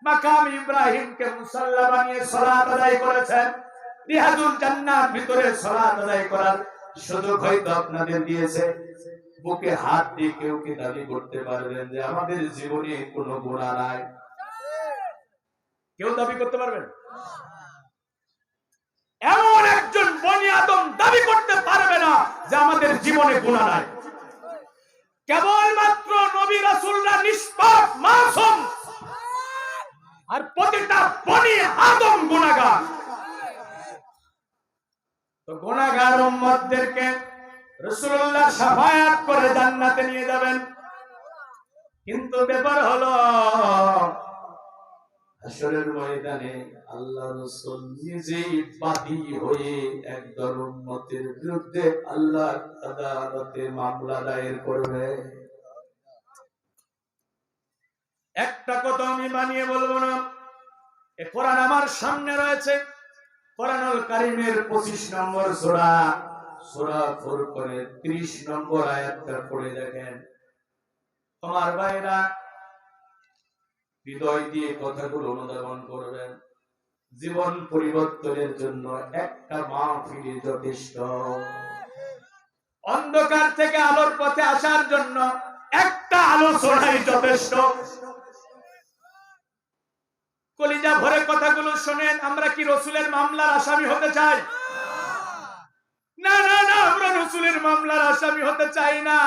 মাকাম ইব্রাহিমকে মুসাল্লা বানিয়ে সালাত আদায় করেছেন, রিয়াজুল জান্নাত ভিতরে সালাত আদায় করার সুযোগ হয়তো আপনাদের দিয়েছে। বুকে হাত দিয়ে কেউ কি দাবি করতে পারবেন যে আমাদের জীবনে কোনো গুনাহ নাই? কেউ দাবি করতে পারবেন? এমন একজন বনি আদম দাবি করতে পারবে না যে আমাদের জীবনে গুনাহ নাই। কেবলমাত্র নবী রাসূলরা নিষ্পাপ মাসুম, আর প্রতিটা বনি আদম গুনাহগার। তো গুনাহগার উম্মতদেরকে রাসূলুল্লাহ শাফায়াত করে জান্নাতে নিয়ে যাবেন। কিন্তু ব্যাপার হলো হাসরের ময়দানে আল্লাহ রাসূল নিজেই বাদী হয়ে একদল উম্মতের বিরুদ্ধে আল্লাহর আদালতে মামলা দায়ের করবে। একটা কথা আমি বানিয়ে বলবো না, এ কোরআন আমার সামনে রয়েছে, কোরআনুল কারীমের 25 নম্বর সূরা, সূরা ফুরকানের 30 নম্বর আয়াতটা পড়ে দেখেন। আমার ভাইরা, হৃদয় দিয়ে কথাগুলো অনুধাবন করবেন। জীবন পরিবর্তনের জন্য একটা মাহফিল যথেষ্ট। অন্ধকার থেকে আলোর পথে আসার জন্য একটা আলোচনাই যথেষ্ট। কলিজা ভরে কথাগুলো শুনেন। আমরা কি রাসূলের মামলার আসামি হতে চাই? না না না, আমরা রাসূলের মামলার আসামি হতে চাই না,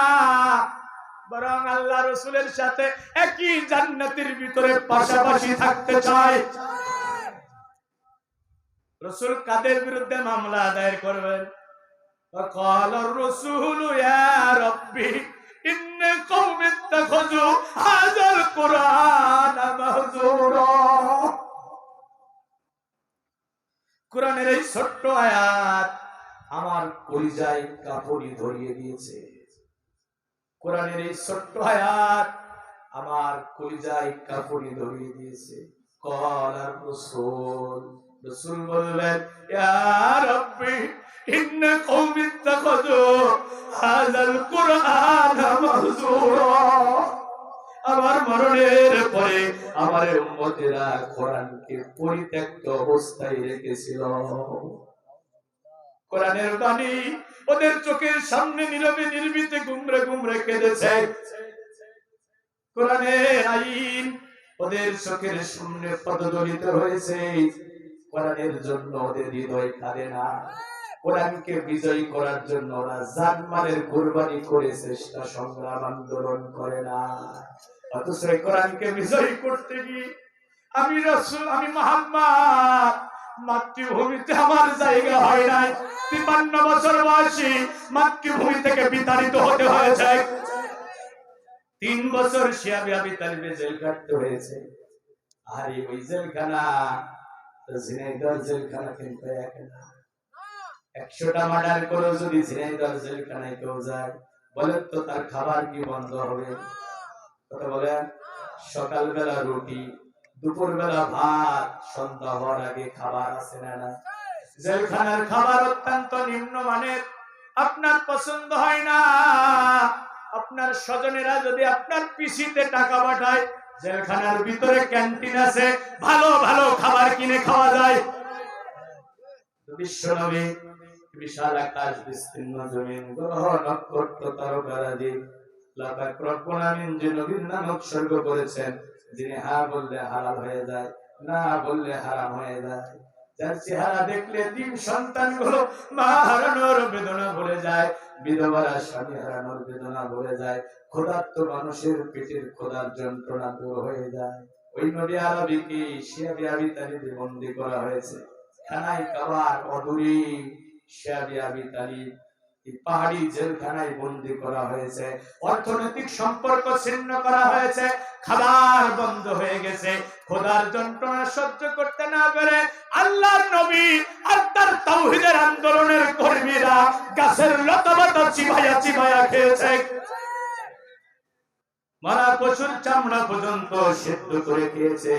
বরং আল্লাহ রাসূলের সাথে একই জান্নাতের ভিতরে পাশাপাশি থাকতে চাই। রাসূল কাদের বিরুদ্ধে মামলা দায়ের করবেন? وقال الرسول يا ربي إن قوم اتخذوا هذا القرآن مهجورا। কোরআনের এই ছোট্ট আয়াত আমার কলিজায় কাঁপুনি ধরিয়ে দিয়েছে। কোরআনের এই ছোট্ট আয়াত আমার কলিজায় কাঁপুনি ধরিয়ে দিয়েছে। কলার রাসূল, রাসূল বললেন, ইয়া রাব্বি ইন্না কওমি ইত্তাখাযু হাযাল কুরআন মাহজুরা। আমার মরণের পরে আমার উম্মতেরা কোরআনকে পরিত্যক্ত অবস্থায় রেখেছিল। কোরআনের বাণী ওদের চোখের সামনে নীরবে নির্ভীতে গুমরে গুমরে কেঁদেছে। কোরআনের আইন ওদের চোখের সামনে পদদলিত হয়েছে। কোরআনের জন্য ওদের হৃদয় কাঁদে না। কোরআনকে বিজয়ী করার জন্য ওরা জানমালের কুরবানি করে চেষ্টা সংগ্রাম আন্দোলন করে না। অথচ কোরআনকে বিজয়ী করতে গিয়ে আমি রাসূল, আমি মুহাম্মদ মাতৃভূমিতে আমার জায়গা হয় নাই। 53 বছর বয়সী মাতৃভূমি থেকে বিতাড়িত হতে হয়েছে। 3 বছর শিয়াবে আবি তালিবে জেল কাটতে হয়েছে। আর ওই জেলখানা ঝিনাইদহ জেলখানা কিন্তু এক না। 100টা মার্ডার করে যদি ঝিনাইদহ জেলখানায় কেউ যায়, বলেন তো তার খাবার কি বন্ধ হবে? কথা বলেন। সকালবেলা রুটি, দুপুরবেলা ভাত, সন্ধ্যা হওয়ার আগে খাবার আছে না না? জেলখানার খাবার অত্যন্ত নিম্নমানের, আপনার পছন্দ হয় না। আপনার স্বজনেরা যদি আপনার পিসিতে টাকা পাঠায়, জেলখানার ভিতরে ক্যান্টিন আছে, ভালো ভালো খাবার কিনে খাওয়া যায়। বিশ্বনবী বিশাল আকাশ, বিস্তীর্ণ জমিন, গ্রহ নক্ষত্র তারকারাজি, আল্লাহ পাক রব্বুল আমিন যে নবীর নাম উৎসর্গ করেছেন, যিনি হা বললে হালাল হয়ে যায়, না বললে হারাম হয়ে যায়, যার চেহারা দেখলে 3 সন্তানগুলো মা হারানোর বেদনা ভুলে যায়, বিধবারা স্বামী হারানোর বেদনা ভুলে যায়, ক্ষুধার্ত মানুষের পেটের ক্ষুধার যন্ত্রণা দূর হয়ে যায়। ওই নবী আরবীকে শিয়াবে আবি তালিবে বন্দী করা হয়েছে। খানায় কাবার অদূরে শিয়াবে আবি তালিব পাহাড়ি জেলখানায় বন্দী করা হয়েছে। অর্থনৈতিক সম্পর্ক ছিন্ন করা হয়েছে, খাবার বন্ধ হয়ে গেছে। খোদার যন্ত্রণা সহ্য করতে না পেরে আল্লাহর নবী আর তার তাওহীদের আন্দোলনের কর্মীরা গাছের লতাপাতা চিবাইয়া চিবাইয়া খেয়েছে। মারা পশুর চামড়া পর্যন্ত সিদ্ধ করে খেয়েছে।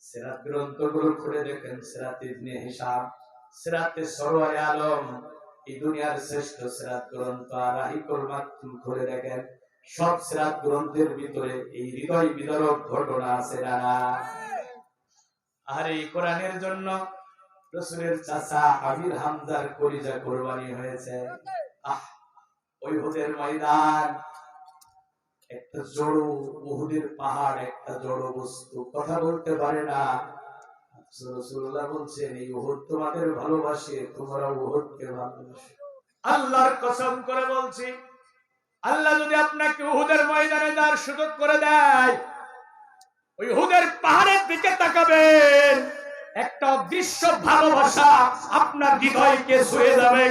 সিরাত গ্রন্থগুলো খুলে দেখেন, সিরাত ইবনে হিশাম, সিরাতে সরওয়ারে আলম, এই দুনিয়ার শ্রেষ্ঠ সিরাত গ্রন্থ রাহিকুল মাকতুম খুলে দেখেন, সব সিরাত গ্রন্থের ভিতরে এই হৃদয় বিদারক ঘটনা আছে না? আর এই কোরআনের জন্য রাসূলের চাচা আমির হামজার কলিজা কুরবানি হয়েছে। ওই উহুদের ময়দান একটা জড়, উহুদের পাহাড় একটা জড় বস্তু, কথা বলতে পারে না। রাসূলুল্লাহ বলছেন, এই উহুদ তোমাদের ভালোবাসে, তোমরা উহুদকে ভালোবাসো। আল্লাহর কসম করে বলছি, আল্লাহ যদি আপনাকে উহুদের ময়দানে যাওয়ার সুযোগ করে দেয়, ওই উহুদের পাহাড়ের দিকে তাকাবেন, একটা অদৃশ্য ভালোবাসা আপনার হৃদয়কে ছুঁয়ে যাবে।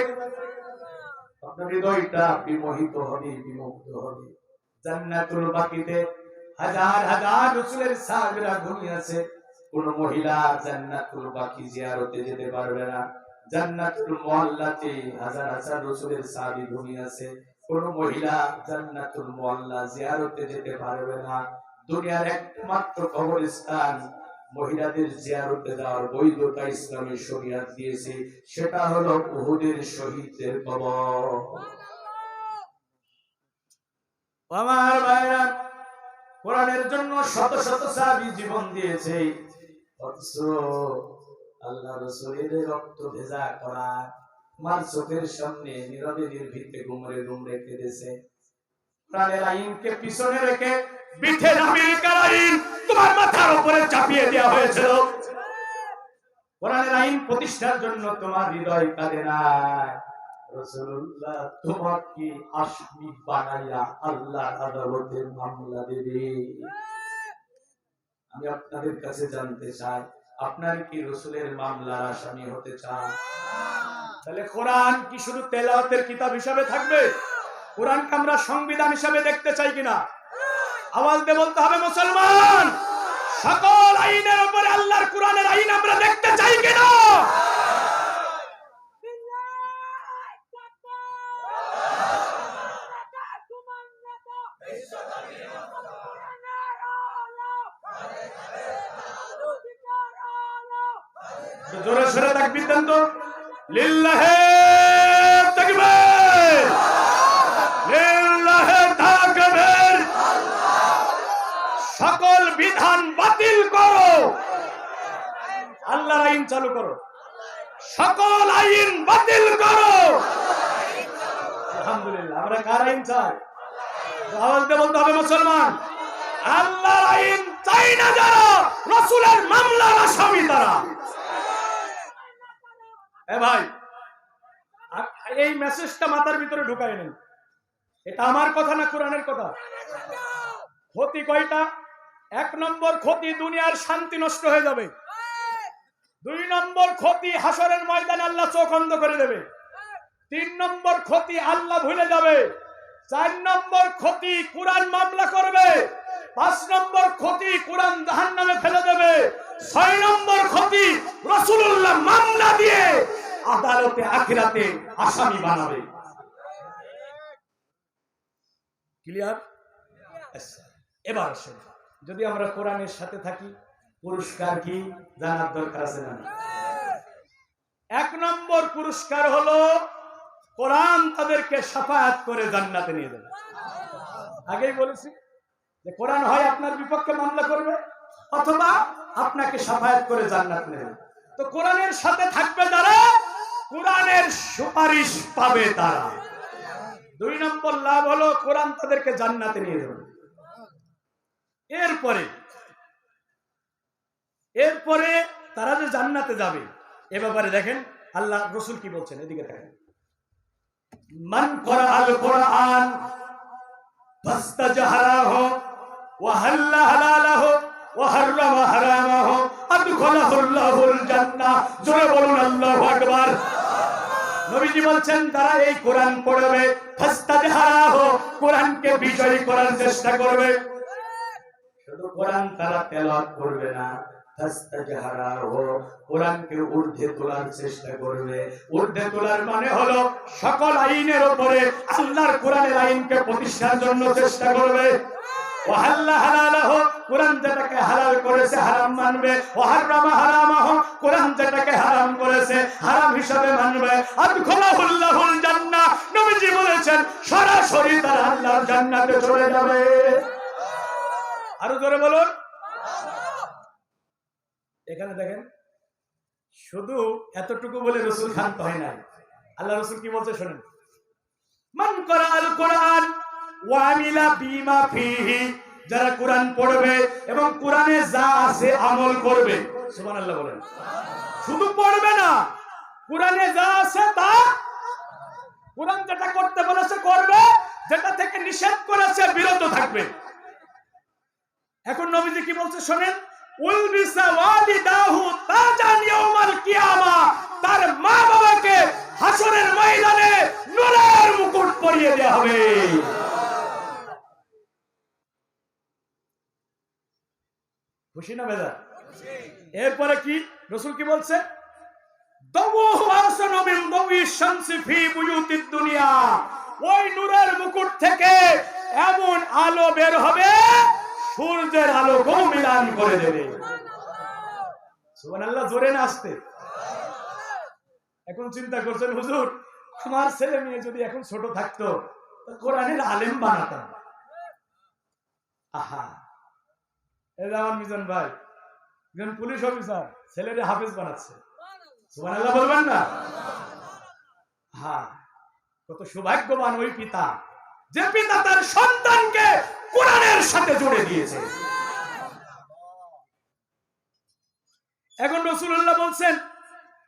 আপনার হৃদয়টা বিমোহিত হবে, বিমুগ্ধ হবে। জান্নাতুল বাকিতে হাজার হাজার রাসূলের সাহাবীরা ঘুমিয়ে আছে। কোন মহিলা জান্নাতুল বাকি জিয়ারতে যেতে পারবে না। জান্নাতুল মুআল্লাতে হাজার হাজার রাসূলের সাহাবী ঘুমিয়ে আছে। কোন মহিলা জান্নাতুল মুআল্লা জিয়ারতে যেতে পারবে না। দুনিয়ার একমাত্র কবরস্থান মহিলাদের জিয়ারতে যাওয়ার বৈধতা ইসলামী শরীয়ত দিয়েছে, সেটা হলো উহুদের শহীদদের কবর। আমার ভাইরা, কোরআনের জন্য শত শত সাহাবী জীবন দিয়েছে, অথচ আল্লাহ রাসূলের রক্ত ভেজা করা আমার চোখের সামনে নীরবে নির্ভীকে গুমরে গুমরে কেঁদেছে। কোরআনের আইনকে পিছনে রেখে বিঠের আমেরিকার আইন তোমার মাথার উপরে চাপিয়ে দেওয়া হয়েছিল। কোরআনের আইন প্রতিষ্ঠার জন্য তোমার হৃদয় কাঁদে না। রাসূলুল্লাহ তোমাকে আসামি বানাইয়া আল্লাহর আদালতে মামলা দেবে। আমি আপনাদের কাছে জানতে চাই, আপনার কি রাসূলের মামলার আসামি হতে চান? তাহলে কোরআন কি শুধু তেলাওয়াতের কিতাব হিসাবে থাকবে? কোরআনকে আমরা সংবিধান হিসাবে দেখতে চাই কিনা? আওয়াজ দিয়ে বলতে হবে, মুসলমান, সকল আইনের উপরে আল্লাহর কোরআনের আইন আমরা দেখতে চাই কিনা? জোরে সরে তাকবীর দেন তো। লিল্লাহে তাকবীর, লিল্লাহে তাকবীর। সকল বিধান বাতিল করো, আল্লাহর আইন চালু করো। সকল আইন বাতিল করো। আলহামদুলিল্লাহ, আমরা কার আইন চাই? আওয়াজ দিয়ে বলতে হবে, মুসলমান, আল্লাহর আইন চাই না যারা, রাসূলের মামলার আসামি তারা। এ ভাই, এই মেসেজটা মাথার ভিতরে ঢুকাই নেন। এটা আমার কথা না কোরআনের কথা? ক্ষতি কয়টা? 1 নম্বর ক্ষতি, দুনিয়ার শান্তি নষ্ট হয়ে যাবে। 2 নম্বর ক্ষতি, হাসরের ময়দানে আল্লাহ চোখ অন্ধ করে দেবে। 3 নম্বর ক্ষতি, আল্লাহ ভুলে যাবে। 4 নম্বর ক্ষতি, কুরআন মামলা করবে। 5 নম্বর ক্ষতি, কুরআন জাহান্নামে ফেলে দেবে। 6 নম্বর ক্ষতি, রাসূলুল্লাহ মামলা দিয়ে আদালতে আখিরাতে আসামি বানাবে। ক্লিয়ার? এবার আসুন, যদি আমরা কোরআনের সাথে থাকি পুরস্কার কি জানার দরকার আছে না? 1 নম্বর পুরস্কার হলো কোরআন তাদেরকে শাফাআত করে জান্নাতে নিয়ে যাবে। আগেই বলেছি যে কোরআন হয় আপনার বিপক্ষে মামলা করবে অথবা আপনাকে শাফাআত করে জান্নাতে নিয়ে যাবে। তো কোরআনের সাথে থাকবে যারা, কোরআনের সুপারিশ পাবে তারা। 2 নম্বর লাভ হলো কোরআন তাদেরকে জান্নাতে নিয়ে যাবে। এরপরে তারা যে জান্নাতে যাবে এ ব্যাপারে দেখেন আল্লাহ রাসূল কি বলছেন, এদিকে দেখেন। মান ক্বারাআল কুরআন ফাস্তাজহারাহু ওয়া হাল্লা হালালাহু ওয়া হাররামা হারামাহু আদখালাহুল্লাহুল জান্নাহ। জোরে বলুন আল্লাহু আকবার। নবীজি বলছেন তারা এই কোরআন পড়বে, ফাস্তাজহারাহু, কোরআনকে বিজয়ী করার চেষ্টা করবে। শুধু কোরআন তারা তেলাওয়াত করবে না, ফাস্তাজহারাহু, কোরআনকে ঊর্ধ্বে তোলার চেষ্টা করবে। ঊর্ধ্বে তোলার মানে হলো সকল আইনের উপরে আল্লাহর কোরআনের আইনকে প্রতিষ্ঠার জন্য চেষ্টা করবে। ওয়া হাল্লা হালালাহু, কোরআন যেটাকে হালাল করেছে হারাম মানবে। ওয়া হাররামা হারামাহু, কোরআন যেটাকে হারাম করেছে হারাম হিসাবে মানবে। আদখালাহুল্লাহুল জান্নাহ, নবীজি বলেছেন সরাসরি তারা আল্লাহর জান্নাতে চলে যাবে। আরো জোরে বলুন। এখানে দেখেন শুধু এতটুকু বলে রাসূল ক্ষান্ত হয় না। আল্লাহ রাসূল কি বলছে শুনেন। মান ক্বারাআল কুরআন ওয়া আমিলা বিমা ফিহি, যারা কোরআন পড়বে এবং কোরআনে যা আছে আমল করবে। সুবহানাল্লাহ বলেন। শুধু পড়বে না, কোরআনে যা আছে তা, কোরআন যেটা করতে বলেছে করবে, যেটা থেকে নিষেধ করেছে বিরত থাকবে। এখন নবীজি কি বলছে শুনেন। উলবিসা ওয়ালিদাহু তাজান ইয়াউমাল কিয়ামা, তার মা বাবাকে হাসরের ময়দানে নূরের মুকুট পরিয়ে দেয়া হবে। খুশি না বেজা? এরপরে কি রাসূল কি বলছে। দাওয়াহু আহসানু মিন দাওয়ি শামসি ফি বুয়ুতিদ দুনিয়া, ওই নূরের মুকুট থেকে এমন আলো বের হবে সূর্যের আলো গো মিলান করে দেবে। সুবহানাল্লাহ। জোরে না আসতে? এখন চিন্তা করছেন হুজুর আমার ছেলে মেয়ে যদি এখন ছোট থাকতো কোরআনের আলেম বানাতাম। আহা, এই আমার মিজান ভাই একজন পুলিশ অফিসার ছেলেরে হাফেজ বানাচ্ছে। সুবহানাল্লাহ বলবেন না? হ্যাঁ, কত সৌভাগ্যবান ওই পিতা যে পিতা তার সন্তানকে কোরআনের সাথে জুড়ে দিয়েছে। এখন রাসূলুল্লাহ বলছেন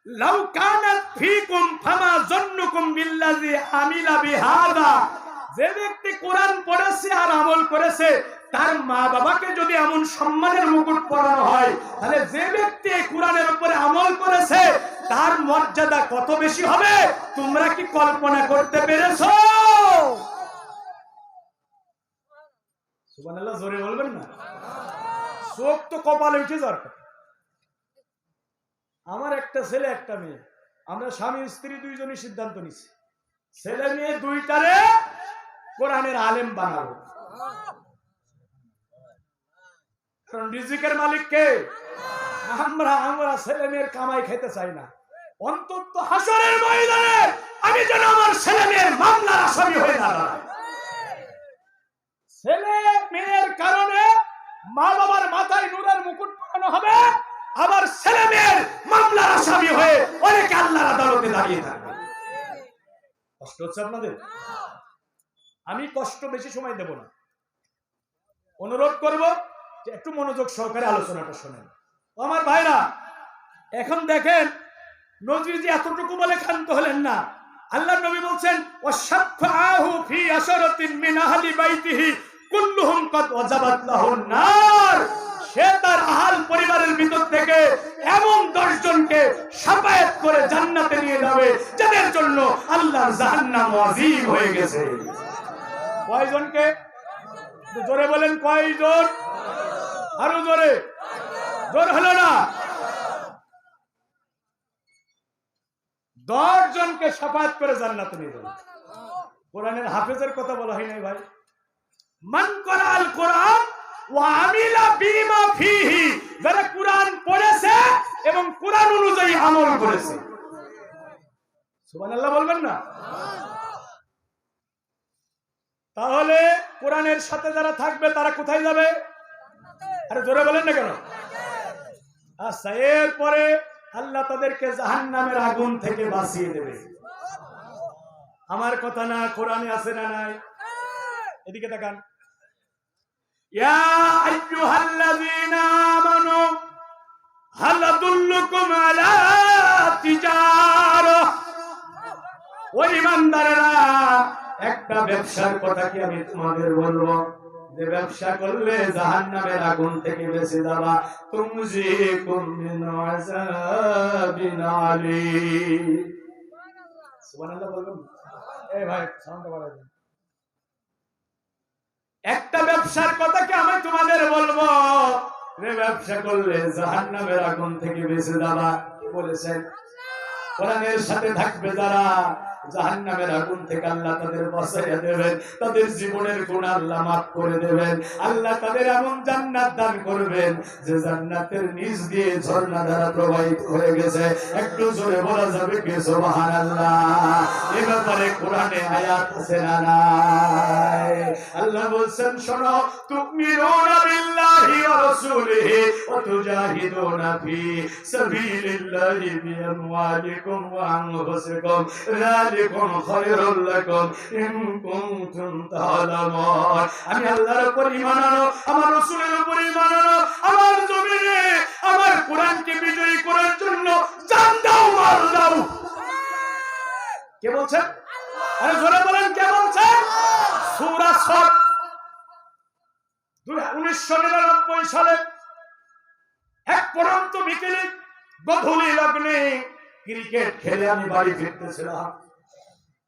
লাউ কানাত ফীকুম ফামা যন্নুকুম বিল্লাযী আমিলা বিহাদা, যে ব্যক্তি কোরআন পড়েছে আর আমল করেছে তার মা বাবাকে যদি এমন সম্মানের মুকুট পরানো হয় তাহলে যে ব্যক্তি কোরআনের উপরে আমল করেছে তার মর্যাদা কত বেশি হবে তোমরা কি কল্পনা করতে পেরেছো? সুবহানাল্লাহ। জোরে বলবেন না? চোখ তো কপালে উঠে যাওয়ার কথা। আমার একটা ছেলে একটা মেয়ে, আমরা স্বামী স্ত্রী দুইজনই সিদ্ধান্ত নিছি ছেলে মেয়ে দুইটারে কোরআনের আলেম বানাবো। কারণ রিজিকের মালিক কে? আমরা ছেলে মেয়ের কামাই খেতে চাই না। অন্তত হাসরের ময়দানে আমি যেন আমার ছেলে মেয়ের মামলার আসামি হয়ে না দাঁড়াই। ছেলে মেয়ের কারণে মা বাবার মাথায় নূরের মুকুট পরানো হবে, আবার ছেলে মেয়ের মামলার আসামি হয়ে অনেকে আল্লাহর আদালতে দাঁড়িয়ে থাকবে। কষ্ট হচ্ছে আপনাদের? আমি কষ্ট বেশি সময় দেব না, অনুরোধ করব যে একটু মনোযোগ সহকারে আলোচনাটা শোনেন। আমার ভাইরা এখন দেখেন নবীজি এতটুকু বলে ক্ষান্ত হলেন না। আল্লাহর নবী বলছেন ওয়াশাফাহু ফি আশরাতিন মিন আহলি বাইতিহি কুল্লুহুম কদ ওয়াজাবাত লাহুন নার, সে তার আহাল পরিবারের ভিতর থেকে এমন 10 জনকে শাফায়াত করে জান্নাতে নিয়ে যাবে যাদের জন্য আল্লাহর জাহান্নাম ওয়াজিব হয়ে গেছে। কয়জনকে? জোরে বলেন, কয়জন? আরো জোরে, জোর হলো না। 10 জনকে শাফায়াত করে জান্নাতে নিয়ে যাবে। কোরআনের হাফেজের কথা বলা হয় নাই ভাই? মান করাল কোরআন ওয়া আমিলা বিমা ফিহি, যারা কোরআন পড়েছে এবং কোরআন অনুযায়ী আমল করেছে। সুবহানাল্লাহ বলবেন না? তাহলে কোরআনের সাথে যারা থাকবে তারা কোথায় যাবে? আরে জোরে বলেন না কেন? আচ্ছা, এরপরে আল্লাহ তাদেরকে জাহান্নামের আগুন থেকে বাঁচিয়ে দেবে। আমার কথা না, কোরআনে আছে না নাই? এদিকে তাকান। ইয়া আইয়ুহাল্লাযীনা আমানু হাল আদুল্লুকুম আলা তিজারা, ও ঈমানদারেরা, একটা ব্যবসার কথা কি আমি তোমাদের বলবো যে ব্যবসা করলে জাহান্নামের আগুন থেকে বেঁচে যাবা। তুমজিকুম মিন আযাবিন আলীম। সুবহানাল্লাহ বলবেন? এই ভাই সাউন্ডটা বাড়াই দেন। একটা ব্যবসার কথা কি আমি তোমাদের বলবো যে ব্যবসা করলে জাহান্নামের আগুন থেকে বেঁচে যাবা? কি বলেছেন? কোরআনের সাথে থাকবে যারা, জাহান্নামের আগুন থেকে আল্লাহ তাদের বাঁচাইয়া দেবেন, তাদের জীবনের গুনাহ আল্লাহ মাফ করে দেবেন। আল্লাহ তাদের এমন জান্নাত দান করবেন যে জান্নাতের নিচ দিয়ে ঝর্ণা ধারা প্রবাহিত হয়ে গেছে। একটু জোরে বলা যাবে কি সুবহানাল্লাহ? এই ব্যাপারে কোরআনে আয়াত আছে না নাই? আল্লাহ বলছেন, শোনো, তুমিনুনা বিল্লাহি ওয়া রাসূলিহি ওয়া তুজাহিদুনা ফি সাবিলিল্লাহি বিআমওয়ালিকুম ওয়া আনফুসিকুম যালিকুম খায়রুল লাকুম ইন কুনতুম তা'লামুন। আমি আল্লাহর উপর ঈমান আনো, আমার রাসূলের উপর ঈমান আনো, আমার জমিনে আমার কোরআনকে বিজয়ী করার জন্য জান দাও, মাল দাও। কে বলছেন? আরে জোরে বলেন, কে বলছেন? সূরা সফ 1999 সালে এক পরন্ত বিকেলে গধূলি লগ্নে ক্রিকেট খেলে আমি বাড়ি ফিরতেছিলাম।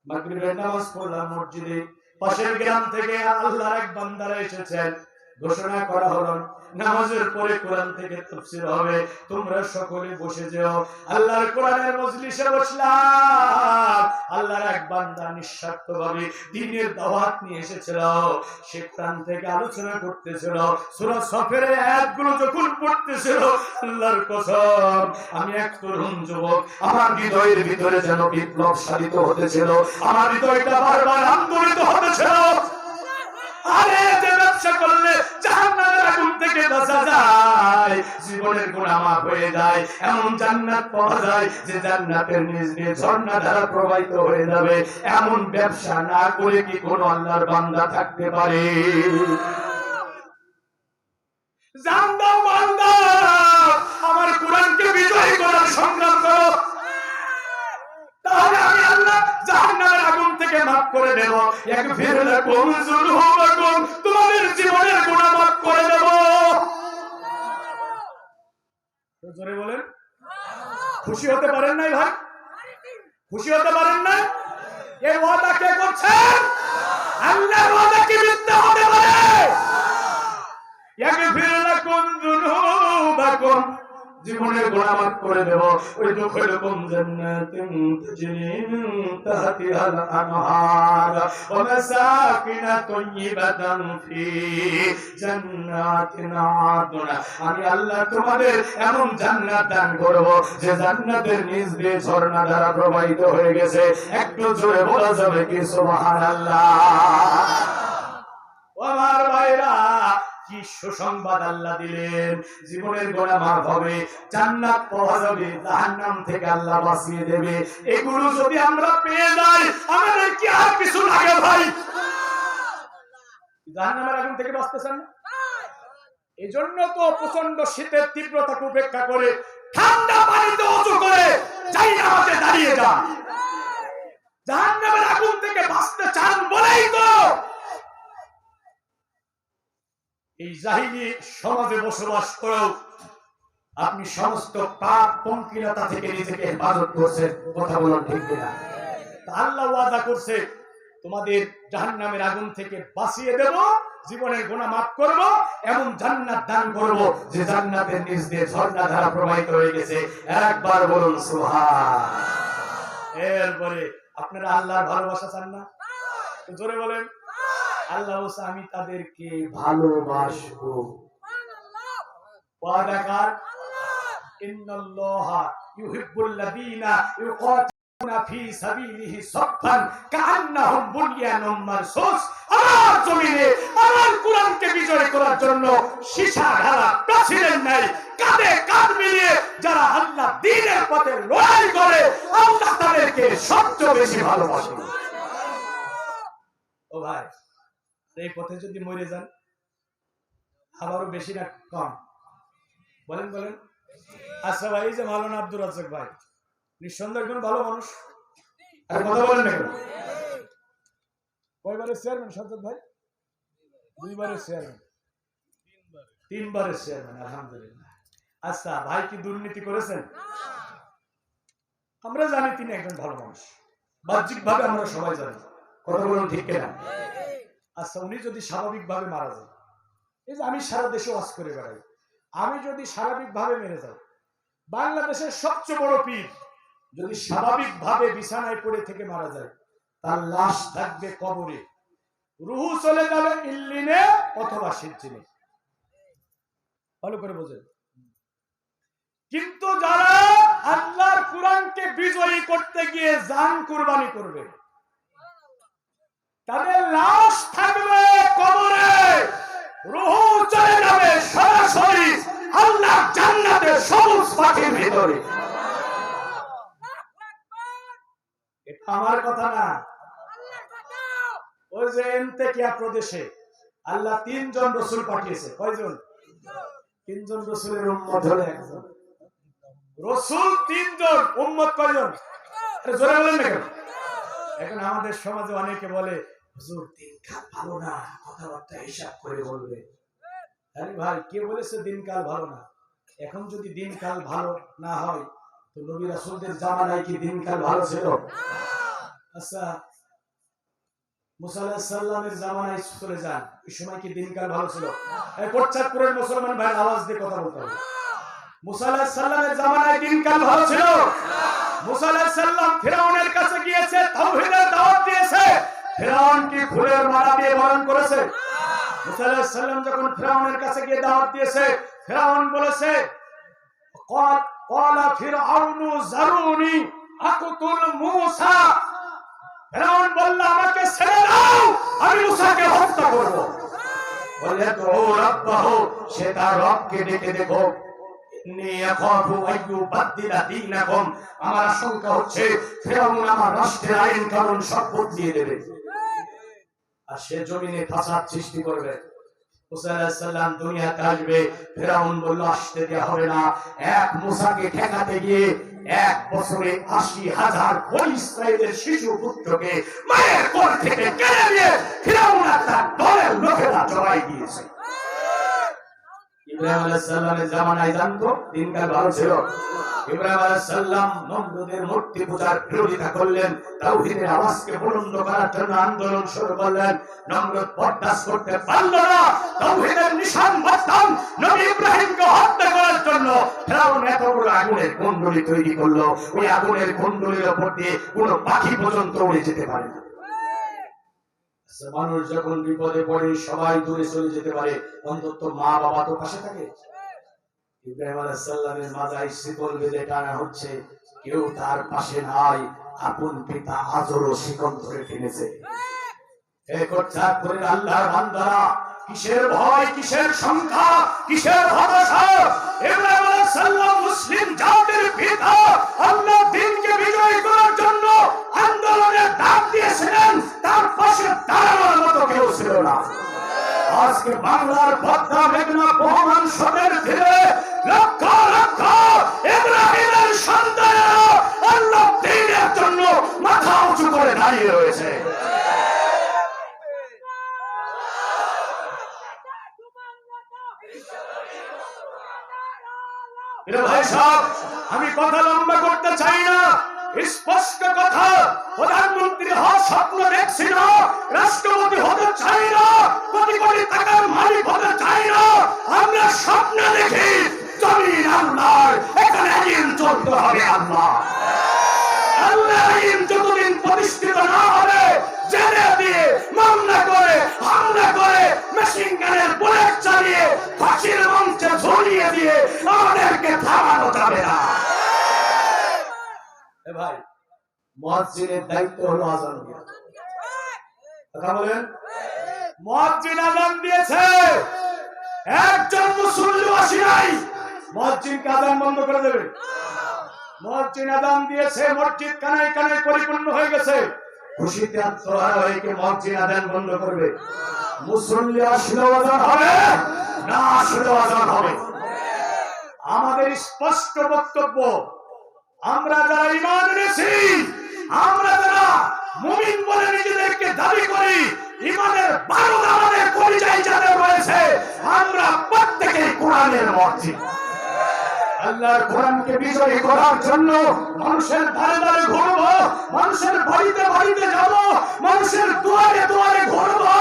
মাগরিবের নামাজ পড়লাম মসজিদে। পাশের গ্রাম থেকে আল্লাহর এক বান্দারা এসেছেন। ঘোষণা করা হলো নামাজের পরে কোরআন থেকে তাফসীর হবে, তোমরা সকলে বসে যাও। আল্লাহর কোরআনের মজলিসে বসলাম। আল্লাহর এক বান্দা নিঃস্বার্থভাবে দ্বীনের দাওয়াত নিয়ে এসেছিল। সে কোরআন থেকে আলোচনা করতেছিল। সূরা সফের আয়াতগুলো যখন পড়তেছিল, আল্লাহর কসম, আমি এক তরুণ যুবক, আমার হৃদয়ের ভিতরে যেন বিপ্লব সাধিত হতেছিল। আমার হৃদয়টা বারবার আন্দোলিত হতেছিল। আরে যে ব্যবসা করলে জাহান্নামের আগুন থেকে বাঁচা যায়, জীবনের গুনাহ মাফ হয়ে যায়, এমন জান্নাত পাওয়া যায় যে জান্নাতের নিচ দিয়ে ঝর্ণা ধারা প্রবাহিত হয়ে যাবে, এমন ব্যবসা না করে কি কোন আল্লাহর বান্দা থাকতে পারে? জান দাও, মাল দাও, আমার কোরআনকে বিজয়ী করার সংগ্রাম করো, তাহলে আমি আল্লাহ জাহান্নামের আগুন থেকে মাফ করে দেব। ইয়াগফির লাকুম যুনুবাকুম, তোমাদের জীবনের গুনাহ মাফ করে দেব। তো জোরে বলেন, খুশি হতে পারেন নাই ভাই? খুশি হতে পারেন না? এই ওয়াদা কে করছেন? আল্লাহর ওয়াদা কি মিথ্যা হতে পারে? ইয়াগফির লাকুম যুনুবাকুম, জীবনের গুনাহ মাফ করে দেব। ওই দুখলকুম জান্নাতিন তাজরি মিন তাহতিহাল আনহার ওয়া মাসাকিন তাইয়্যিবাতান ফি জান্নাতিন আদন। আমি আল্লাহ তোমাদের এমন জান্নাত দান করব যে জান্নাতের নিচ দিয়ে ঝর্ণা ধারা প্রবাহিত হয়ে গেছে। একটু জোরে বলা যাবে কি সুবহানাল্লাহ? আমার ভাইরা, কি সুসংবাদ আল্লাহ দিলেন! জীবনের গুনাহ মাফ হবে, জান্নাত পাওয়া যাবে, জাহান্নাম থেকে আল্লাহ বাঁচিয়ে দেবে। এগুলো যদি আমরা পেয়ে যাই, আমাদের কি আর কিছু লাগে ভাই? জাহান্নামের আগুন থেকে বাঁচতেছেন না? এজন্য তো প্রচন্ড শীতের তীব্রতাকে উপেক্ষা করে ঠান্ডা পানিতে ওযু করে যাই নামাজে দাঁড়িয়ে যান। জাহান্নামের আগুন থেকে বাঁচতে চান বলেই তো এই জাহিলি সমাজে বসবাস করেও আপনি সমস্ত পাপ পঙ্কিলতা থেকে নিজেকে হেফাজত করছেন। কথা বলুন ঠিক কিনা? আল্লাহ ওয়াদা করছে তোমাদের জাহান্নামের আগুন থেকে বাঁচিয়ে দেব, জীবনের গুনাহ মাফ করব, এমন জান্নাত দান করব যে জান্নাতের নিচ দিয়ে ঝর্ণা ধারা প্রবাহিত হয়ে গেছে। একবার বলুন সুবহান। এরপরে আপনারা আল্লাহর ভালোবাসা চান না? জোরে বলেন। আল্লাহ বলছে আমি তাদেরকে ভালোবাসবো। ওয়াদা কার? ইন্নাল্লাহা ইউহিব্বুল্লাযীনা ইউকাতিলুনা ফী সাবিলিহি সাফফান কাআন্নাহুম বুনয়ানুম মারসুস। আমার জমিনে আমার কুরআনকে বিজয় করার জন্য সীসা ঢালা প্রেসিডেন্ট নাই, কাঁধে কাঁধ মিলিয়ে যারা আল্লাহ দ্বীনের পথে লড়াই করে আল্লাহ তাদেরকে সবচেয়ে বেশি ভালোবাসে। ও ভাই, এই পথে যদি মরে যান আবারও বেশি না কম? বলেন বলেন। আচ্ছা ভাই, এই যে মাওলানা আব্দুর রাজ্জাক ভাই নিঃসন্দেহে একজন ভালো মানুষ, আর কথা বলেন না কেন? কয়বারের চেয়ারম্যান সাজ্জাদ ভাই? 2 বারের চেয়ারম্যান, 3 বারের চেয়ারম্যান, আলহামদুলিল্লাহ। আচ্ছা ভাই কি দুর্নীতি করেছেন? আমরা জানি তিনি একজন ভালো মানুষ, বাহ্যিক ভাবে আমরা সবাই জানি। কথা বলুন ঠিক কিনা? আচ্ছা উনি যদি স্বাভাবিক ভাবে মারা যায়, এই যে আমি সারা দেশে ওয়াজ করে বেড়াই, আমি যদি স্বাভাবিক ভাবে মেরে যাই, বাংলাদেশের সবচেয়ে বড় পীর যদি স্বাভাবিক ভাবে বিছানায় পড়ে থেকে মারা যায়, তার লাশ থাকবে কবরে, রুহু চলে যাবে ইল্লিনে অথবা সিজ্জিনে। ভালো করে বোঝেন। কিন্তু যারা আল্লাহর কুরআনকে বিজয়ী করতে গিয়ে জান কুরবানি করবে, তাদের লাশ থাকবে কবরে, রূহ চলে যাবে সরাসরি আল্লাহর জান্নাতের সবুজ পাখির ভিতরে। এটা আমার কথা না, ওই যে এন্তেকিয়া প্রদেশে আল্লাহ 3 জন রাসূল পাঠিয়েছে। কয়জন? 3 জন রাসূলের উম্মত হলো একজন। রাসূল 3 জন, উম্মত কয়জন? জোরে বলেন না কেন? এখন আমাদের সমাজে অনেকে বলে হুজুর দিনকাল ভালো না, কথাবার্তা হিসাব করে বলবে। আরে ভাই, কে বলেছে দিনকাল ভালো না? এখন যদি দিনকাল ভালো না হয় তো নবী রাসূলদের জামানায় কি দিনকাল ভালো ছিল? আচ্ছা মুসা আলাইহিস সালামের জামানায় চলে যান, ওই সময় কি দিনকাল ভালো ছিল? এই পশ্চাৎপুরের মুসলমান ভাই আওয়াজ দিয়ে কথা বলতে হবে। মুসা আলাইহিস সালামের জামানায় দিনকাল ভালো ছিল? মুসা আলাইহিস সালাম ফিরআউনের কাছে গিয়েছে, তাওহীদের দাওয়াত দিয়েছে। ফিরআউন কি ফুলের মালা দিয়ে বরণ করেছে? মুসা আলাইহিস সালাম যখন ফিরআউনের কাছে গিয়ে দাওয়াত দিয়েছে, ফিরআউন বলেছে ক্বালা ফিরআউনু যারুনি আকুতুল মূসা। ফিরআউন বলল আমাকে ছেড়ে দাও, আমি মুসাকে হত্যা করব। বলে তো রাব্বাহু, সে তার রবকে ডেকে দেখো। ইন্নী আখাফু আইয়ুবাদদিলা দীনাকুম, আমার আশঙ্কা হচ্ছে ফিরআউন আমার রাষ্ট্রের আইন কানুন সব বদলিয়ে দেবে আর সে জমিনে ফাসাদ সৃষ্টি করবে। মুসা আলাইহিস সালাম দুনিয়াতে আসবে, ফিরআউন বলল আসতে দেয়া হবে না। এক মুসাকে ঠেকাতে গিয়ে 1 বছরে 80,000 বনী ইসরাইলের শিশু পুত্রকে মায়ের কোল থেকে কেড়ে নিয়ে ফিরআউন আর তার দলের লোকেরা জবাই দিয়েছে। ইব্রাহিম আলাইহিস সালামের জামানায় জানতো দিনকাল ভালো ছিল? ইব্রাহিম আলাইহিস সালাম নমরুদের মূর্তি পূজার বিরোধিতা করলেন, তাওহীদের আওয়াজকে বুলন্দ করার জন্য আন্দোলন শুরু করলেন। নমরুদ বরদাস্ত করতে পারল না, তাওহীদের নিশান বর্তন নবী ইব্রাহিমকে হত্যা করার জন্য ফিরআউন এত বড় আগুনের কুণ্ডলী তৈরি করলো, ওই আগুনের কুণ্ডলীর উপর দিয়ে কোনো পাখি পর্যন্ত উড়ে যেতে পারে না। মানুষ যখন বিপদে পড়ে সবাই দূরে চলে যেতে পারে, অন্তত মা বাবা তো পাশে থাকে। ইব্রাহিম আলাইহিস সালামের মাজায় শিকল বেঁধে টানা হচ্ছে, কেউ তার পাশে নাই, আপন পিতা আজরও শিকল ধরে টেনেছে। এই করছার করে আল্লাহর বান্দারা কিসের ভয়, কিসের সংখ্যা, কিসের হতাশা? ইব্রাহিম আলাইহিস সালাম মুসলিম জাতির পিতা, আল্লাহ দ্বীনকে বিজয় করার জন্য আন্দোলনের ডাক দিয়েছিলেন, তার পাশে দাঁড়ানোর মতো কেউ ছিল না। আজকে বাংলার পদ্মা মেঘনা বহমান সদের ধীরে লক্ষ লক্ষ ইব্রাহিমের সন্তানেরা আল্লাহ দ্বীনের জন্য মাথা উঁচু করে দাঁড়িয়ে রয়েছে। প্রিয় ভাই সাহেব, আমি কথা লম্বা করতে চাই না, স্পষ্ট কথা, প্রধানমন্ত্রী হওয়ার স্বপ্ন দেখছি না, রাষ্ট্রপতি হতে চাই না, কোটি কোটি টাকার মালিক হতে চাই না। আমরা স্বপ্ন দেখি জমিন আল্লাহর, এখানে আইন চলতে হবে আল্লাহ। আল্লাহ আইন যতদিন প্রতিষ্ঠিত না হবে, জেলে দিয়ে মামলা করে, হামলা করে, মেশিন গানের বুলেট চালিয়ে, ফাঁসির মঞ্চে ঝুলিয়ে দিয়ে আমাদেরকে থামানো যাবে না। ভাই, মুয়াজ্জিনের দায়িত্ব হলো আযান দেওয়া। কথা বলেন, মুয়াজ্জিন আযান দিয়েছে, একজন মুসল্লি আসে নাই, মুয়াজ্জিনকে আযান বন্ধ করে দেবে? মুয়াজ্জিন আযান দিয়েছে, মসজিদ কানায় কানায় পরিপূর্ণ হয়ে গেছে, খুশিতে আত্মহারা হয়ে কি মুয়াজ্জিন আযান বন্ধ করবে? মুসল্লি আসলেও আযান হবে, না আসলেও আযান হবে। আমাদের স্পষ্ট বক্তব্য, আমরা যারা ঈমান এনেছি, আমরা যারা মুমিন বলে নিজেদেরকে দাবি করি, ঈমানের বারুদ আমাদের কলিজায় যাদের রয়েছে, আমরা প্রত্যেকেই কোরআনের মুয়াজ্জিন। আল্লাহর কোরআনকে বিজয়ী করার জন্য মানুষের ধারে ধারে ঘুরবো, মানুষের বাড়িতে বাড়িতে যাব, মানুষের দুয়ারে দুয়ারে ঘুরবো।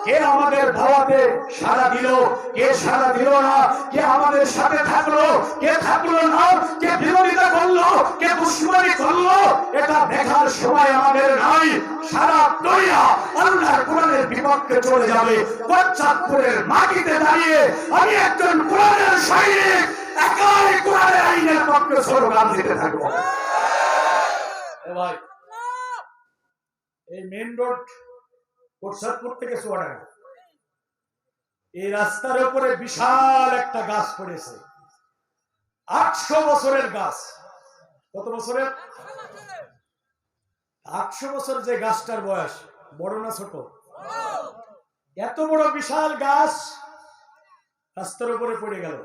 কে আমাদের ধাওয়াতে সাড়া দিল, কে সাড়া দিল না, কে আমাদের সাথে থাকলো, কে থাকলো না, কে বিরোধিতা করলো, কে দুশমনি করলো, এটা দেখার সময় আমাদের নাই। সারা দুনিয়া আল্লাহর কোরআনের বিপক্ষে চলে যাবে। পশ্চাৎপুরের মাটিতে দাঁড়িয়ে আমি একজন কোরআনের সৈনিক, একাই কোরআনের আইনের পক্ষে স্লোগান দিতে থাকবো। ভাই, এই মেইন রোড পশ্চাৎপুর থেকে চুয়াডাঙ্গা, এই রাস্তার উপরে বিশাল একটা গাছ পড়েছে, 800 বছরের গাছ। কত বছরের? 800 বছর। যে গাছটার বয়স বড় না ছোট? এত বড় বিশাল গাছ রাস্তার উপরে পড়ে গেল,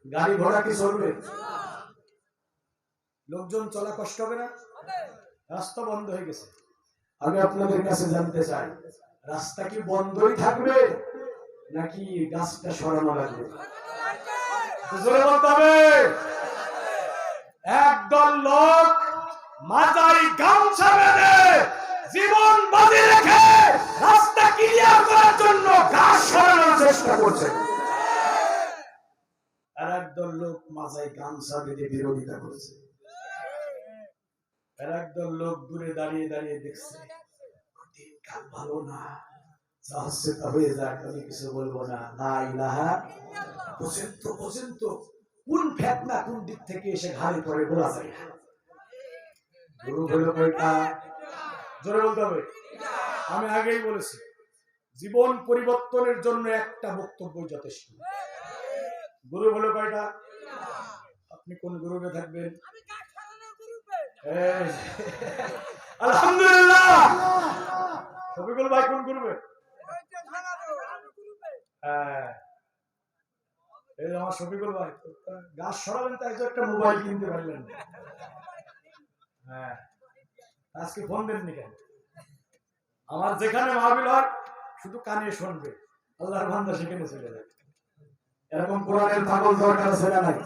গাড়ি ঘোড়া কি চলবে? লোকজন চলা কষ্ট হবে না? রাস্তা বন্ধ হয়ে গেছে। আমি আপনাদের কাছে জানতে চাই, রাস্তা কি বন্ধই থাকবে নাকি গাছটা সরানো লাগবে? জোরে বলতে হবে। একদল লোক মাথায় গামছা বেঁধে জীবন বাজি রেখে রাস্তা ক্লিয়ার করার জন্য গাছ সরানোর চেষ্টা করছে, আর একদল লোক মাথায় গামছা বেঁধে বিরোধিতা করছে। আর একদল লোক দূরে দাঁড়িয়ে দাঁড়িয়ে দেখছে, দিনকাল ভালো না, যা হচ্ছে তা হয়ে যাক, আমি কিছু বলবো না। লা ইলাহা। বোঝেন তো কোন ফেতনা কোন দিক থেকে এসে ঘাড়ে পড়ে বলা যায় না। গুরু হলো কয়টা? জোরে বলতে হবে। আমি আগেই বলেছি, জীবন পরিবর্তনের জন্য একটা বক্তব্যই যথেষ্ট। গুরু হলো কয়টা? আপনি কোন গ্রুপে থাকবেন? আলহামদুলিল্লাহ। শফিকুল ভাই কোন গ্রুপে? এই আমার শফিকুল ভাই, গাছ সরাবেন তাই তো একটা মোবাইল কিনতে পারলেন। হ্যাঁ, আজকে ফোন দেননি কেন? আমার যেখানে মাহফিল হয় শুধু কানে শুনবে, আল্লাহর বান্দা সেখানে চলে যায়। এরকম কোরআনের পাগল দরকার আছে না নাই?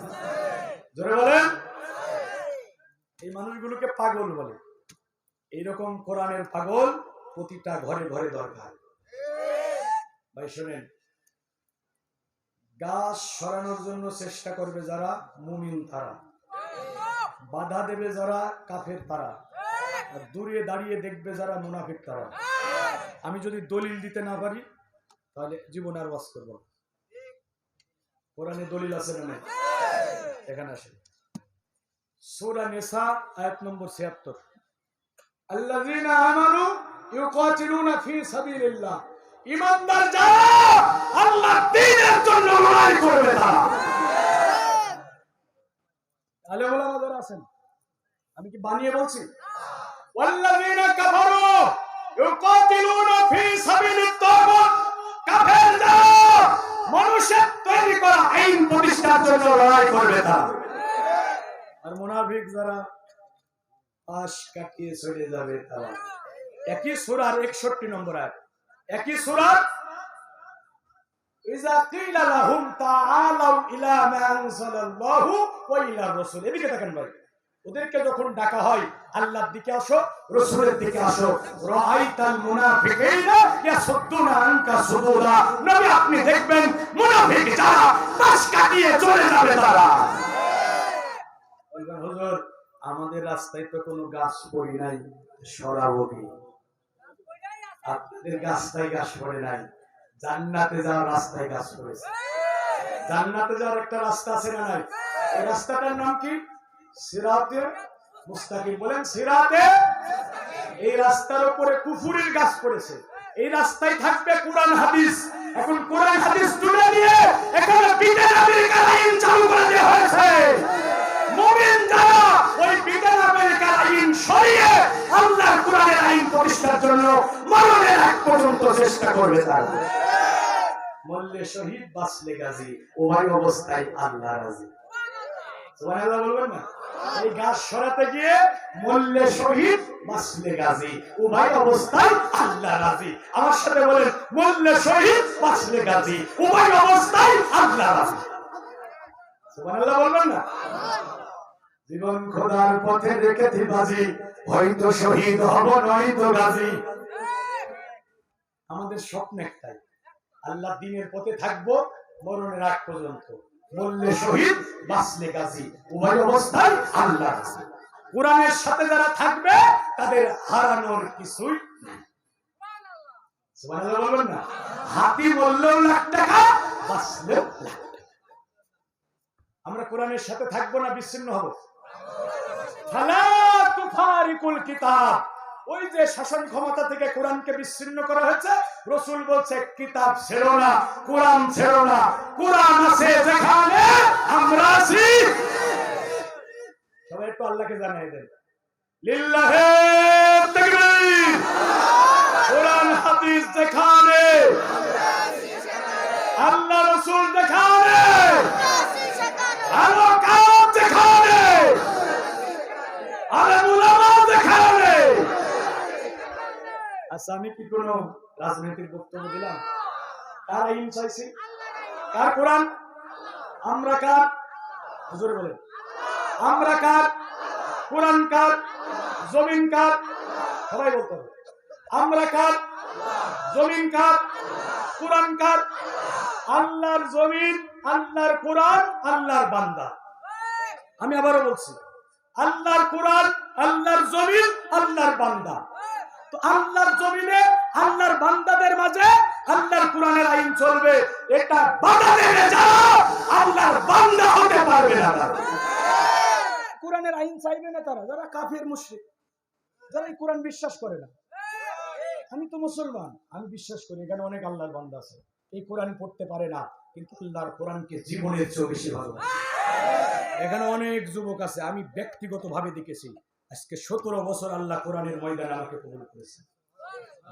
জোরে বলেন। এই মানুষগুলোকে পাগল বলে। এইরকম কোরআনের পাগল প্রতিটা ঘরে ঘরে দরকার। ভাই শোনেন, গাছ সরানোর জন্য চেষ্টা করবে যারা মুমিন তারা, বাধা দেবে যারা কাফের তারা, আর দূরে দাঁড়িয়ে দেখবে যারা মুনাফিক তারা। আমি যদি দলিল দিতে না পারি তাহলে জীবন আর ওয়াজ করব। কোরআনে দলিল আছে না নাই? এখানে আসে সূরা নিসা আয়াত নম্বর ৭৬, আল্লাযীনা আমানু ইউকাতিলুনা ফি সাবিলিল্লাহ। ঈমানদার যারা আল্লাহর দ্বীনের জন্য লড়াই করবে তারা। আলে ওলামা যারা আছেন, আমি কি বানিয়ে বলছি? ওয়াল্লাযীনা কাফারু ইউকাতিলুনা ফি সাবিলিত তাগুত। কাফের যারা মানুষের তৈরি করা আইন প্রতিষ্ঠার জন্য লড়াই করবে তারা। আর মুনাফিক যারা পাশ কাটিয়ে চলে যাবে তারা। একই সূরার ৬১ নম্বর আয়াত, একই সূরার ইযা কিলা লাহুম তাআলাউ ইলা মা আনজালাল্লাহু ওয়া ইলা রাসূল। এদিকে দেখেন ভাই, ওদেরকে যখন ডাকা হয় আল্লাহর দিকে আসো, রাসূলের দিকে আসো, রাআইতাল মুনাফিকিনা ইয়াসুদ্দুনা আনকা সুদুরা। নবী আপনি দেখবেন মুনাফিক যারা পাশ কাটিয়ে চলে যাবে তারা। বলবেন হুজুর আমাদের রাস্তায় তো কোনো গাছ পড়ে নাই, সরাবো কি? আপনাদের রাস্তায় গাছ পড়ে নাই, জান্নাতে যাওয়ার রাস্তায় গাছ পড়েছে। জান্নাতে যাওয়ার একটা রাস্তা আছে না নাই? এই রাস্তাটার নাম কি? সিরাতে মুস্তাকিম। বলেন সিরাতে। এই রাস্তার উপরে কুফুরের গাছ পড়েছে। এই রাস্তায় থাকবে কোরআন হাদিস। এখন কোরআন হাদিস তুলে নিয়ে এখানে বিটের আমেরিকার আইন চালু করে দেওয়া হয়েছে। মুমিন যারা ওই বিটের আমেরিকার আইন সরিয়ে আল্লাহর কোরআনের আইন প্রতিষ্ঠার জন্য মরণের আগ পর্যন্ত চেষ্টা করবে। তারা মরলে শহীদ, বাঁচলে গাজী, উভয় অবস্থায় আল্লাহ রাজি। সুবহানাল্লাহ বলবেন না? এই গাছ সরাতে গিয়ে মরলে শহীদ, বাঁচলে গাজী, উভয় অবস্থায় আল্লাহ রাজি। আমার সাথে বলেন, মরলে শহীদ, বাঁচলে গাজী, উভয় অবস্থায় আল্লাহ রাজি। সুবহানাল্লাহ বলবেন না? জীবন খোদার পথে রেখেছি বাজি, হয়তো শহীদ হব নয়তো গাজী। আমাদের স্বপ্ন একটাই, আল্লাহ দিনের পথে থাকবো মরণের আগ পর্যন্ত। মরলে শহীদ, বাঁচলে গাজী, উভয় অবস্থায় আল্লাহ রাজি। কোরআনের সাথে যারা থাকবে তাদের হারানোর কিছুই নাই। সুবহানাল্লাহ বলবেন না? হাতি মরলেও লাখ টাকা, বাঁচলেও লাখ টাকা। আমরা কোরআনের সাথে থাকবো না বিচ্ছিন্ন হব? ফালা তুফারিকুল কিতাব। ওই যে শাসন ক্ষমতা থেকে কোরআনকে বিচ্ছিন্ন করা হয়েছে, রাসূল বলছে কিতাব ছেড়ো না, কোরআন ছেড়ো না। কোরআন আছে যেখানে আমরা আছি। সবাই একটু আল্লাহকে জানাই দেন, লিল্লাহে তাকবীর। কোরআন হাদিস যেখানে, আল্লাহ রাসূল যেখানে, আলোকাত যেখানে, আলেম উলামা যেখানে। আচ্ছা আমি কি কোন রাজনৈতিক বক্তব্য দিলাম? কার আইন চাইছি? কার কোরআন? আমরা কার? হুজুরে বলেন, আমরা কার? কোরআন কার? জমিন কার? সবাই বলতে হবে, আমরা কার? জমিন কার? কোরআন কার? আল্লাহর জমিন, আল্লাহর কোরআন, আল্লাহর বান্দা। আমি আবারও বলছি, আল্লাহর কোরআন, আল্লাহর জমিন, আল্লাহর বান্দা। তো আল্লাহর জমিনে আল্লাহর বান্দাদের মাঝে আল্লাহর কোরআনের আইন চলবে। এটা বাধা দেবে যারা আল্লাহর বান্দা হতে পারবে না। কোরআনের আইন চাইবে না তারা, যারা কাফির মুশরিক, যারা এই কোরআন বিশ্বাস করে না। আমি তো মুসলমান, আমি বিশ্বাস করি এখানে অনেক আল্লাহর বান্দা আছে, এই কোরআন পড়তে পারে না, কিন্তু আল্লাহর কোরআনকে জীবনের চেয়ে বেশি ভালোবাসে। এখানে অনেক যুবক আছে, আমি ব্যক্তিগতভাবে দেখেছি। আজকে 17 বছর আল্লাহ কোরআনের ময়দানে আমাকে কবুল করেছে।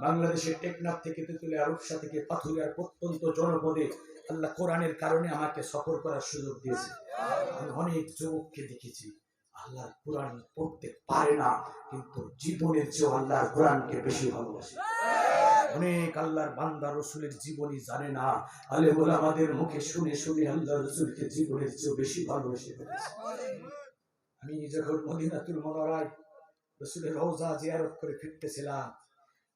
বাংলাদেশের টেকনাফ থেকে তেতুলিয়া, রূপসা থেকে পাথুরিয়ার প্রত্যন্ত জনপদে আল্লাহ কোরআনের কারণে আমাকে সফর করার সুযোগ দিয়েছে। আমি অনেক যুবককে দেখেছি আল্লাহর কোরআন পড়তে পারে না, কিন্তু জীবনের চেয়ে আল্লাহর কোরআনকে বেশি ভালোবাসে। অনেক আল্লাহর বান্দা রাসূলের জীবনী জানে না, আলেম ওলামাদের মুখে শুনে শুনে আল্লাহ রাসূলকে জীবনের চেয়ে বেশি ভালোবেসে ফেলেছে। আমি যখন মদিনাতুল মুনাওয়ারায় রাসূলের রওজা জিয়ারত করে ফিরতেছিলাম,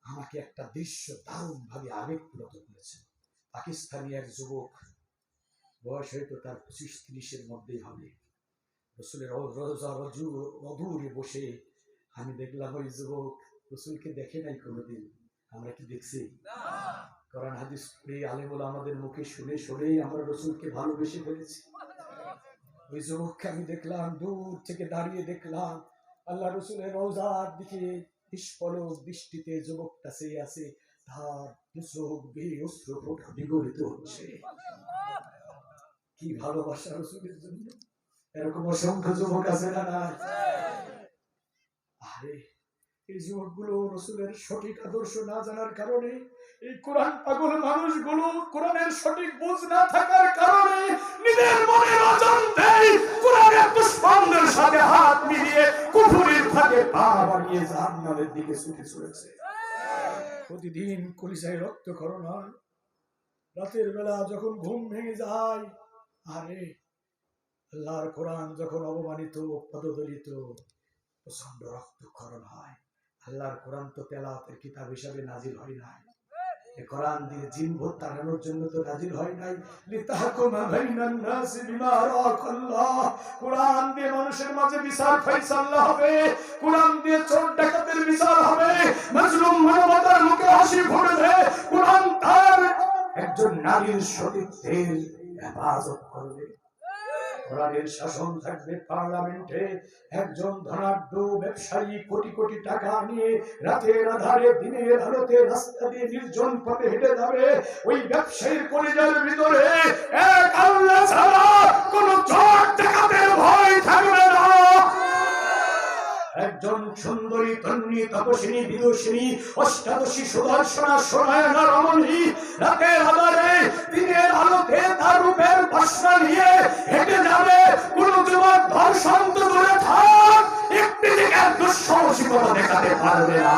আমাকে একটা দৃশ্য দারুণ ভাবে আবেগপ্রবণ করেছে। পাকিস্তানি এক যুবক, বয়স হয়তো তার 25-30-এর মধ্যেই হবে, রাসূলের রওজা অদূরে বসে আমি দেখলাম ওই যুবক রাসূলকে দেখে নাই কোনোদিন। আমরা কি দেখছি? কোরআন হাদিস পড়ে আলেম ওলামাদের মুখে শুনে শুনেই আমরা রাসূলকে ভালোবেসে ফেলেছি। ওই যুবককে আমি দেখলাম, দূর থেকে দাঁড়িয়ে দেখলাম আল্লাহ রাসূলের রওজার দিকে নিষ্পলক দৃষ্টিতে যুবকটা চেয়ে আছে, তার চোখ বেয়ে অশ্রু ফোঁটা বিগলিত হচ্ছে। কি ভালোবাসা রাসূলের জন্য! এরকম অসংখ্য যুবক আছে না? আরে এই যুবকগুলো রাসূলের সঠিক আদর্শ না জানার কারণে, এই কোরআন পাগল মানুষগুলো কোরআনের সঠিক বুঝ না থাকার কারণে নিজের মনের অজান্তেই কোরআনের দুশমনদের সাথে হাত মিলিয়ে কুফরের ফাঁদে পা বাড়িয়ে জাহান্নামের দিকে ছুটে চলেছে। প্রতিদিন কলিজায় রক্তক্ষরণ হয়। রাতের বেলা যখন ঘুম ভেঙে যায়, আরে আল্লাহর কোরআন যখন অবমানিত পদদলিত প্রচন্ড রক্তক্ষরণ হয়। আল্লাহর কোরআন তো তেলাওয়াতের কিতাব হিসাবে নাজিল হয় নাই, এই কোরআন দিয়ে জিন ভূত তাড়ানোর জন্য তো নাজিল হয় নাই। লিতাহকুমা বাইনান নাসি বিমা আরাকাল্লাহ, কোরআন দিয়ে মানুষের মাঝে বিচার ফয়সালা হবে, কোরআন দিয়ে চোর ডাকাতের বিচার হবে, মাজলুম মানবতার মুখে হাসি ফুটবে। কোরআন তার একজন নারীর সতীত্বের হেফাজত করবে। কোরআনের শাসন থাকবে পার্লামেন্টে। একজন ধনাঢ্য ব্যবসায়ী কোটি কোটি টাকা নিয়ে রাতের আধারে দিনের আলোতে রাস্তা দিয়ে নির্জন পথে হেঁটে যাবে, ওই ব্যবসায়ীর কলিজার ভিতরে এক আল্লাহ ছাড়া কোন চোর ডাকাতের ভয় থাকবে না। একজন সুন্দরী তন্নি তপস্বিনী বিদুষিনী অষ্টাদশী সুদর্শনা সোনায়না রমণী রাতের আধারে দিনের আলোতে তার রূপের বাসনা নিয়ে হেঁটে যাবে। কোন যুবক ধর্ষণ তো দূরে থাক, একটি দিকে দুঃসাহসিকতা দেখাতে পারবে না।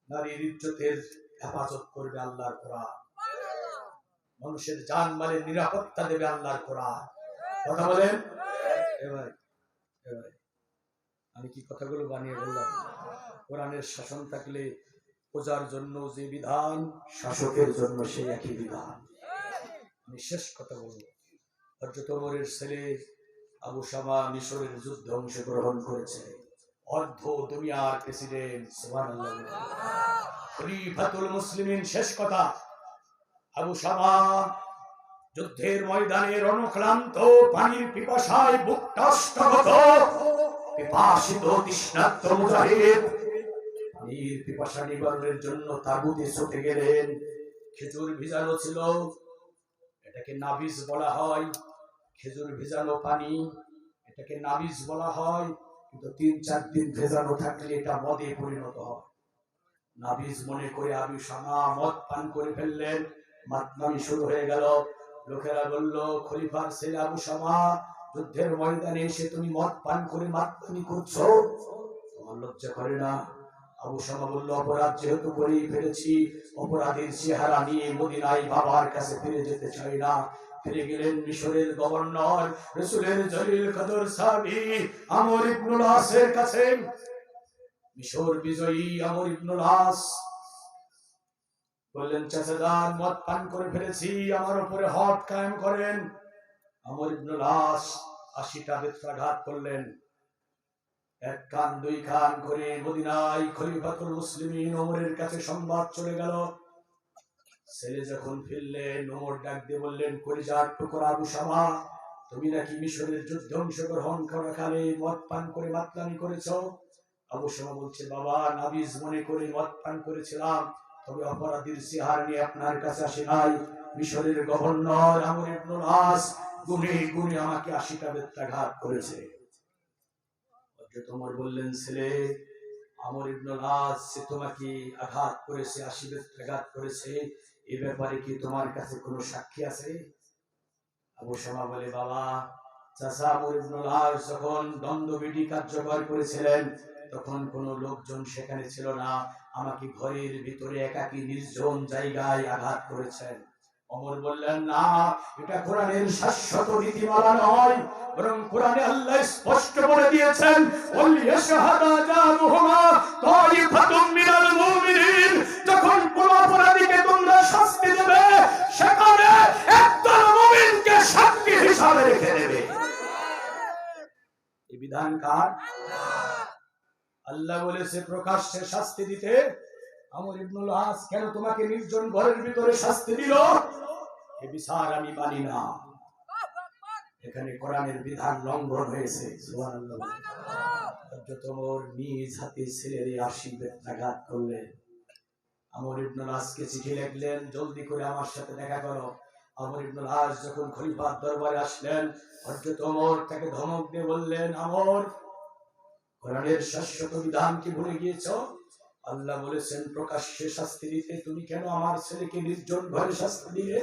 নারীর ইজ্জতের হেফাজত করবে আল্লাহর কোরআন, মানুষের জানমালের নিরাপত্তা দেবে আল্লাহর কোরআন। কথা বলেন এবার আমি কি কথাগুলো বানিয়ে বললাম? কোরআনের শাসন থাকলে প্রজার জন্য যে বিধান, শাসকের জন্য সেই একই বিধান। আমি শেষ কথা বলবো, হযরত ওমরের ছেলে আবু শামা মিশরের যুদ্ধে অংশগ্রহণ করেছে, অর্ধ দুনিয়ার প্রেসিডেন্ট। সুবহানাল্লাহ, খলিফাতুল মুসলিমিন। শেষ কথা, আবু শামা যুদ্ধের ময়দানে রণক্লান্ত, পানির পিপাসায় বুকটা অস্তগত, পিপাসিত তৃষ্ণার্ত মুজাহিদ পানির পিপাসা নিবারণের জন্য তাঁবুতে ছুটে গেলেন। খেজুর ভিজানো ছিল, এটাকে নাবিজ বলা হয়। খেজুর ভিজানো পানি, এটাকে নাবিজ বলা হয়। কিন্তু ৩-৪ দিন ভেজানো থাকলে এটা মদে পরিণত হয়। নাবিজ মনে করে আবু শামা মদ পান করে ফেললেন, মাতলামি শুরু হয়ে গেল। লোকেরা বলল, খলিফার ছেলে আবু শামা, যুদ্ধের ময়দানে এসে তুমি মদ পান করে মাতলামি করছো, তোমার লজ্জা করে না? আবু শামা বলল, অপরাধ যেহেতু করেই ফেলেছি, অপরাধের চেহারা নিয়ে মদিনায় বাবার কাছে ফিরে যেতে চাই না। ফিরে গেলেন মিশরের গভর্নর, রাসূলের জলিল কদর সাহাবী আমর ইবনুল আসের কাছে। মিশর বিজয়ী আমর ইবনুল আস বললেন, চাচাদার মদ পান করে ফেলেছি, আমার উপরে হদ কায়েম করেন। আমর ইবনুল আস 80টা বেত্রাঘাত করলেন, 1 কান 2 কান করে মদিনায় খলিফাতুল মুসলিমিন ওমরের কাছে সংবাদ চলে গেল। ছেলে যখন ফিরলেন, ওমর ডাক দিয়ে বললেন, কলিজার টুকরা আবু শামা, তুমি নাকি মিশরের যুদ্ধে অংশগ্রহণ করাকালে মদ পান করে মাতলামি করেছো। আবু শামা বলছে, বাবা, নাবিজ মনে করে মদ পান করেছিলাম, তবে অপরাধীর চেহারা নিয়ে আপনার কাছে আসে নাই। মিশরের গভর্নর আমর ইবনুল আস গুনে গুনে আমাকে 80টা বেত্রাঘাত করেছে। হযরত ওমর বললেন, ছেলে, আমর ইবনুল আস সে তোমাকে আঘাত করেছে, 80 বেত্রাঘাত করেছে, এই ব্যাপারে কি তোমার কাছে কোনো সাক্ষী আছে? আবু শামা বলে, বাবা, চাচা আমর ইবনুল আস যখন দণ্ডবিধি কার্যকর করেছিলেন তখন কোনো লোকজন সেখানে ছিল না, আমাকে ঘরের ভিতরে একাকী নির্জন জায়গায় আঘাত করেছেন। ওমর বললেন, না, এটা কোরআনের শাশ্বত নীতিমালা নয়, বরং কোরআনে আল্লাহ স্পষ্ট বলে দিয়েছেন, ওয়াল ইয়াশহাদা জারুহুমা তাইফাতুম মিনাল মুমিনিন। যখন কোন অপরাধীকে তোমরা শাস্তি দেবে, সেখানে একদল মুমিনকে সাক্ষী হিসাবে রেখে দেবে। এই বিধান কার? আল্লাহ বলেছে প্রকাশ্যে শাস্তি দিতে। আমর ইবনুল আস কেন তোমাকে নির্জন ঘরের ভিতরে শাস্তি দিল? এই বিচার আমি মানি না, এখানে কোরআনের বিধান লঙ্ঘন হয়েছে। সুবহানাল্লাহ। হযরত ওমর নিজ হাতে ছেলের 80 বেত্রাঘাত করলেন। আমর ইবনুল আসকে চিঠি লিখলেন, জলদি করে আমার সাথে দেখা করো। আমর ইবনুল আস যখন খলিফার দরবারে আসলেন, হযরত ওমর তাকে ধমক দিয়ে বললেন, আমর, কোরআনের শাশ্বত বিধান কি ভুলে গিয়েছো? আল্লাহ বলেছেন প্রকাশ্যে শাস্তি দিতে, তুমি কেন আমার ছেলেকে নির্জন ঘরে শাস্তি দিলে?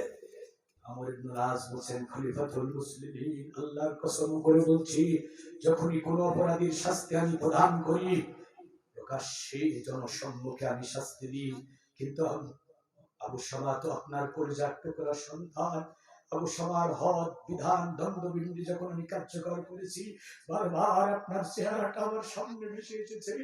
আমর ইবনুল আস বলেন, খলিফাতুল মুসলিমিন, আল্লাহর কসম করে বলছি, যখনই কোনো অপরাধীর শাস্তি আমি প্রদান করি, প্রকাশ্যে জনসম্মুখে আমি শাস্তি দিই, কিন্তু আবু সামা তো আপনার কলিজার টুকরা সন্তান। আবু সামার হদ বিধান দ্বন্দ্ববিন্দি যখন আমি কার্যকর করেছি, বারবার আপনার চেহারাটা আমার সামনে ভেসে এসেছে।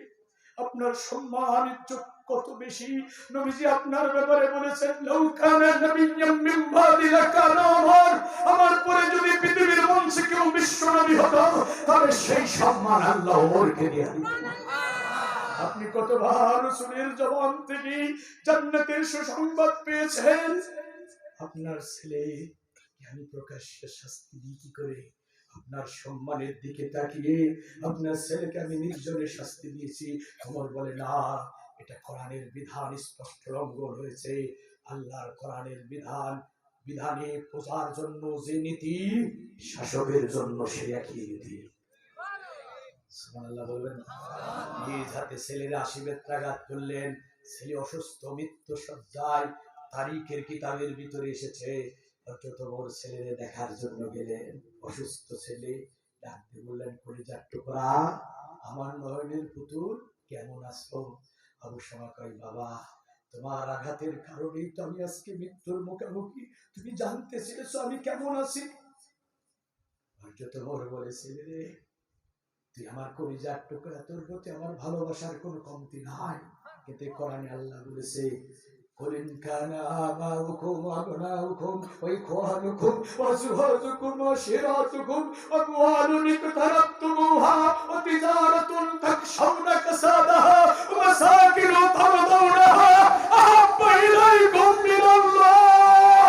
আপনার সম্মান ইজ্জত কত বেশি। নবীজি আপনার ব্যাপারে বলেছেন, লাউ কানা নাবিয়্যাম মিন বাদি লাকানা ওমর, আমার পরে যদি পৃথিবীর মঞ্চে কেউ বিশ্ব নবী হতো তবে সেই সম্মান আল্লাহ ওমরকে দিয়ে দিতেন। আপনি কতবার রাসূলের জবান থেকে জান্নাতের সুসংবাদ পেয়েছেন। আপনার ছেলে আমি প্রকাশ্যে শাস্তি দিই কি করে? আপনার সম্মানের দিকে তাকিয়ে আপনার ছেলেকে আমি নির্জনে শাস্তি দিয়েছি। ওমর বলে, না, এটা কোরআনের বিধান স্পষ্ট লঙ্ঘন হয়েছে। আল্লাহর কোরআনের বিধানে প্রচার জন্য যে নীতি, শাসকের জন্য সে একই নীতি। সুবহানাল্লাহ বলবেন। নিজ হাতে ছেলের আশীর্বাদ করলেন। ছেলে অসুস্থ, মৃত্যু সজ্জায়, তারিখের কিতাবের ভিতরে এসেছে। ওমর ছেলেরে দেখার জন্য গেলেন। অসুস্থ ছেলে ডাকতে বললেন, কলিজার টুকরা, আমার নয়নের পুতুল, কেমন আছো? আবু সামা কয়, বাবা, তোমার আঘাতের কারণেই তো আমি আজকে মৃত্যুর মুখোমুখি। তুমি জানতে চেয়েছো আমি কেমন আছি। ওমর বলে, ছেলে, তুই আমার কলিজার টুকরা, তোর প্রতি আমার ভালোবাসার কোনো কমতি নাই। কিন্তু কোরআনে আল্লাহ বলেছে, قل إن كان آباؤكم وأبناؤكم وإخوانكم وأزواجكم وعشيرتكم وأموال اقترفتموها وتجارة تخشون كسادها ومساكن ترضونها أحب إليكم من الله।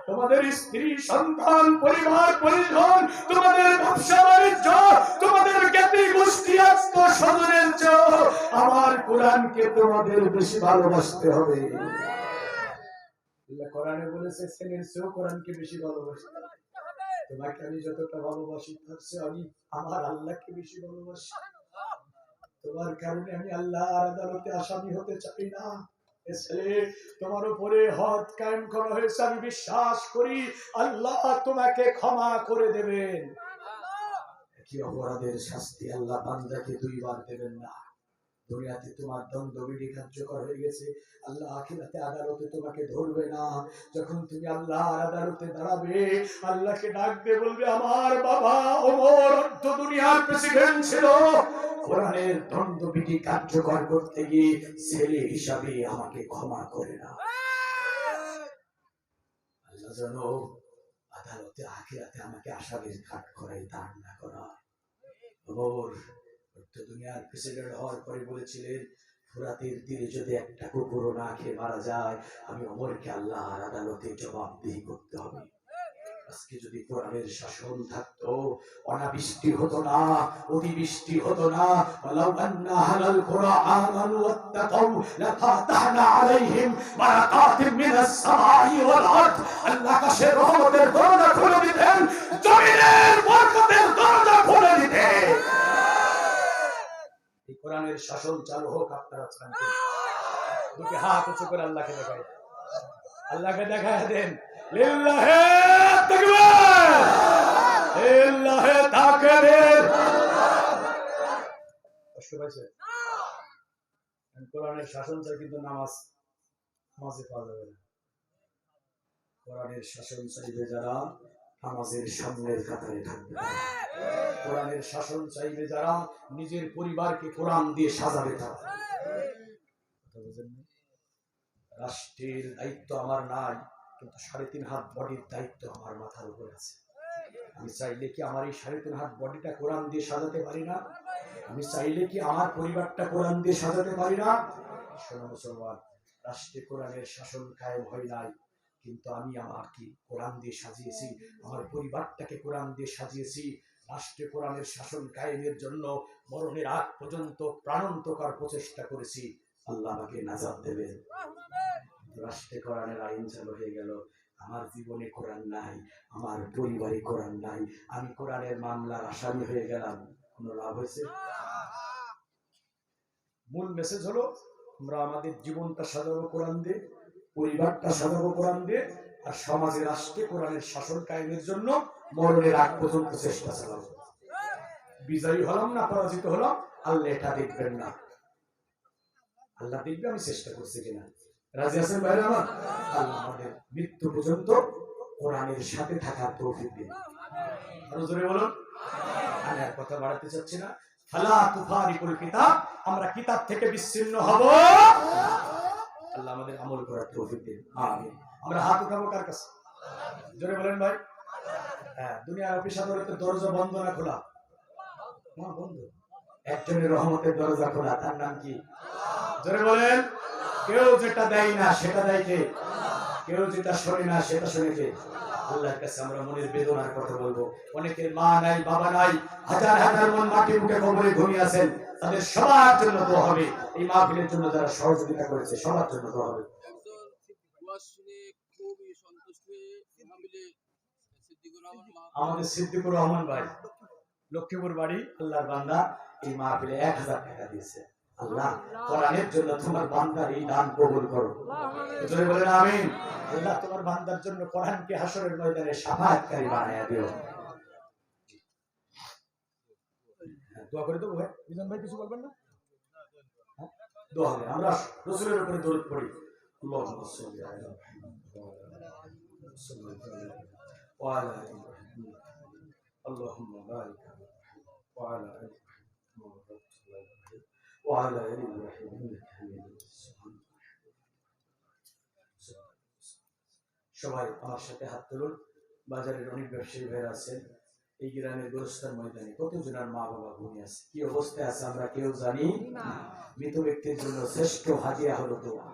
তোমাদের স্ত্রী, সন্তান, পরিবার পরিজন, তোমাদের ব্যবসা বাণিজ্য, তোমাদের জ্ঞাতি গোষ্ঠী, আত্মস্বজনের চেয়ে আমার কোরআনকে তোমাদের বেশি ভালোবাসতে হবে। আল্লাহ কোরআনে বলেছে, ছেলের চেয়েও কোরআনকে বেশি ভালোবাসতে। তোমাকে আমি যতটা ভালোবাসি তার চেয়ে আমি আমার আল্লাহকে বেশি ভালোবাসি। তোমার কারণে আমি আল্লাহর আদালতে আসামি হতে চাই না। তোমার উপরে হদ কায়েম করা হয়েছে, আমি বিশ্বাস করি আল্লাহ তোমাকে ক্ষমা করে দেবেন। কি অপরাধের শাস্তি আল্লাহ বান্দাকে দুইবার দেবেন না। দুনিয়াতে তোমার দ্বন্দ্ববিধি কার্যকর হয়ে গেছে, আল্লাহ আখিরাতে আদালতে তোমাকে ধরবে না। যখন তুমি আল্লাহর আদালতে দাঁড়াবে, আল্লাহকে ডাক দিয়ে বলবে, আমার বাবা ওমর অর্ধ দুনিয়ার প্রেসিডেন্ট ছিল, কোরআনের দ্বন্দ্ববিধি কার্যকর করতে গিয়ে ছেলে হিসাবে আমাকে ক্ষমা করে না। আল্লাহ যেন আদালতে আখিরাতে আমাকে আসামির কাঠ করাই, দাঁড় না করা। ওমর দুনিয়ার প্রেসিডেন্ট হওয়ার পরে বলেছিলেন, ফুরাতের তীরে যদি একটা কুকুরও না খেয়ে মারা যায়, আমি ওমরকে আল্লাহর আদালতে জবাবদিহি করতে হবে। আজকে যদি কোরআনের শাসন থাকতো, অনাবৃষ্টি হতো না, অতিবৃষ্টি হতো না। ওয়ালাউ আন্না আহলাল কুরআ আমানু ওয়াত্তাকাউ লাফাতাহনা আলাইহিম বারাকাতিন মিনাস সামাই ওয়াল আরদ। আল্লাহ আকাশের রহমতের দরজা খুলে দিতেন, জমিনের বরকতের দরজা খুলে দিতেন। এই কোরআনের শাসন চালু হোক। আপনারা চাইছেন, দুটি হাত উঁচু করে আল্লাহকে দেখায়, আল্লাহকে দেখায় দেন, লিল্লাহি তাকবীর, লিল্লাহি তাকবীর। কষ্ট পাইছে? কোরআনের শাসন চাই, কিন্তু নামাজে পাওয়া যাবে না। কোরআনের শাসন চাইবে যারা, নামাজের সামনের কাতারে থাকবে। কোরআনের শাসন চাইবে যারা, নিজের পরিবারকে কোরআন দিয়ে সাজাবে তারা। রাষ্ট্রের দায়িত্ব আমার নাই, কিন্তু 3.5 হাত বডির দায়িত্ব আমার মাথার উপরে আছে। আমি চাইলে কি আমার এই 3.5 হাত বডিটা কোরআন দিয়ে সাজাতে পারি না? আমি চাইলে কি আমার পরিবারটা কোরআন দিয়ে সাজাতে পারি না? শোনো মুসলমান, রাষ্ট্রে কোরআনের শাসন কায়েম হয় নাই, কিন্তু আমি আমাকে কোরআন দিয়ে সাজিয়েছি, আমার পরিবারটাকে কোরআন দিয়ে সাজিয়েছি। রাষ্ট্রে কোরআনের শাসন কায়েমের জন্য মরণের আগ পর্যন্ত প্রাণান্তকর প্রচেষ্টা করেছি। আল্লাহ আমাকে নাজাত দেবেন। রাষ্ট্রে কোরআনের আইন চালু হয়ে গেল, আমার জীবনে কোরআন নাই, আমার পরিবারে কোরআন নাই, আমি কোরআনের মামলার আসামি হয়ে গেলাম। কোনো লাভ হয়েছে? মূল মেসেজ হলো, আমরা আমাদের জীবনটা সাজাবো কোরআন দিয়ে, পরিবারটা সাজাবো কোরআন দিয়ে, আর সমাজে রাষ্ট্রে কোরআনের শাসন কায়েমের জন্য মরণের আগ পর্যন্ত চেষ্টা চালাবো। বিজয়ী হলাম না পরাজিত হলাম, আল্লাহ এটা দেখবেন না। আল্লাহ দেখবে আমি চেষ্টা করছি কিনা। রাজি আছেন ভাইরা আমার? আল্লাহ আমাদের মৃত্যু পর্যন্ত কোরআনের সাথে থাকার তৌফিক দিন। আরো জোরে বলুন। আমি আর কথা বাড়াতে চাচ্ছি না। ফালা তুফারিকুল কিতাব, আমরা কিতাব থেকে বিচ্ছিন্ন হব। আল্লাহ আমাদের আমল করার তৌফিক দিন, আমিন। আমরা হাত উঠাবো কার কাছে? জোরে বলেন ভাই। হ্যাঁ, দুনিয়ার অফিস আদালতের দরজা বন্ধ না খোলা? না, বন্ধ। একজনের রহমতের দরজা খোলা, তার নাম কি? জোরে বলেন। কেউ যেটা দেয় না সেটা দেয় কে? কেউ যেটা শোনে না সেটা শোনে কে? আল্লাহর কাছে আমরা মনের বেদনার কথা বলবো। অনেকের মা নাই, বাবা নাই, হাজার হাজার মন মাটি মুখে কবরে ঘুমিয়ে আছেন, তাদের সবার জন্য দোয়া হবে। এই মাহফিলের জন্য যারা সহযোগিতা করেছে সবার জন্য দোয়া হবে। আমাদের সিদ্দিকুর রহমান ভাই, লক্ষ্মীপুর বাড়ি, আল্লাহর বান্দা, এই মাহফিলে 1000 টাকা দিয়েছে। আল্লাহ কোরআনের জন্য তোমার বান্দার এই দান কবুল করো। জোরে বলেন আমিন। আল্লাহ তোমার বান্দার জন্য কোরআনকে হাসরের ময়দানে শাফাআতকারী বানায়া দিও। দোয়া করে দেবো ভাই। বিজন ভাই কিছু বলবেন না? দোয়া হবে। আমরা রাসূলের উপরে দরুদ পড়ি। আল্লাহুম্মা সাল্লি আলা মুহাম্মাদ ওয়া আলা আলি মুহাম্মাদ। আল্লাহুম্মা বারিক আলা মুহাম্মাদ ওয়া আলা আলি মুহাম্মাদ ওয়া আলা আলি ইব্রাহিম ইন্নাকা হামিদুম মাজিদ। সবাই আমার সাথে হাত তুলুন। বাজারের অনেক ব্যবসায়ী ভাইরা আছেন। এই গ্রামের গোরস্থান ময়দানে কতজনের মা বাবা ঘুমিয়ে আছে, কি অবস্থায় আছে আমরা কেউ জানি না। মৃত ব্যক্তির জন্য শ্রেষ্ঠ হাদিয়া হলো দোয়া।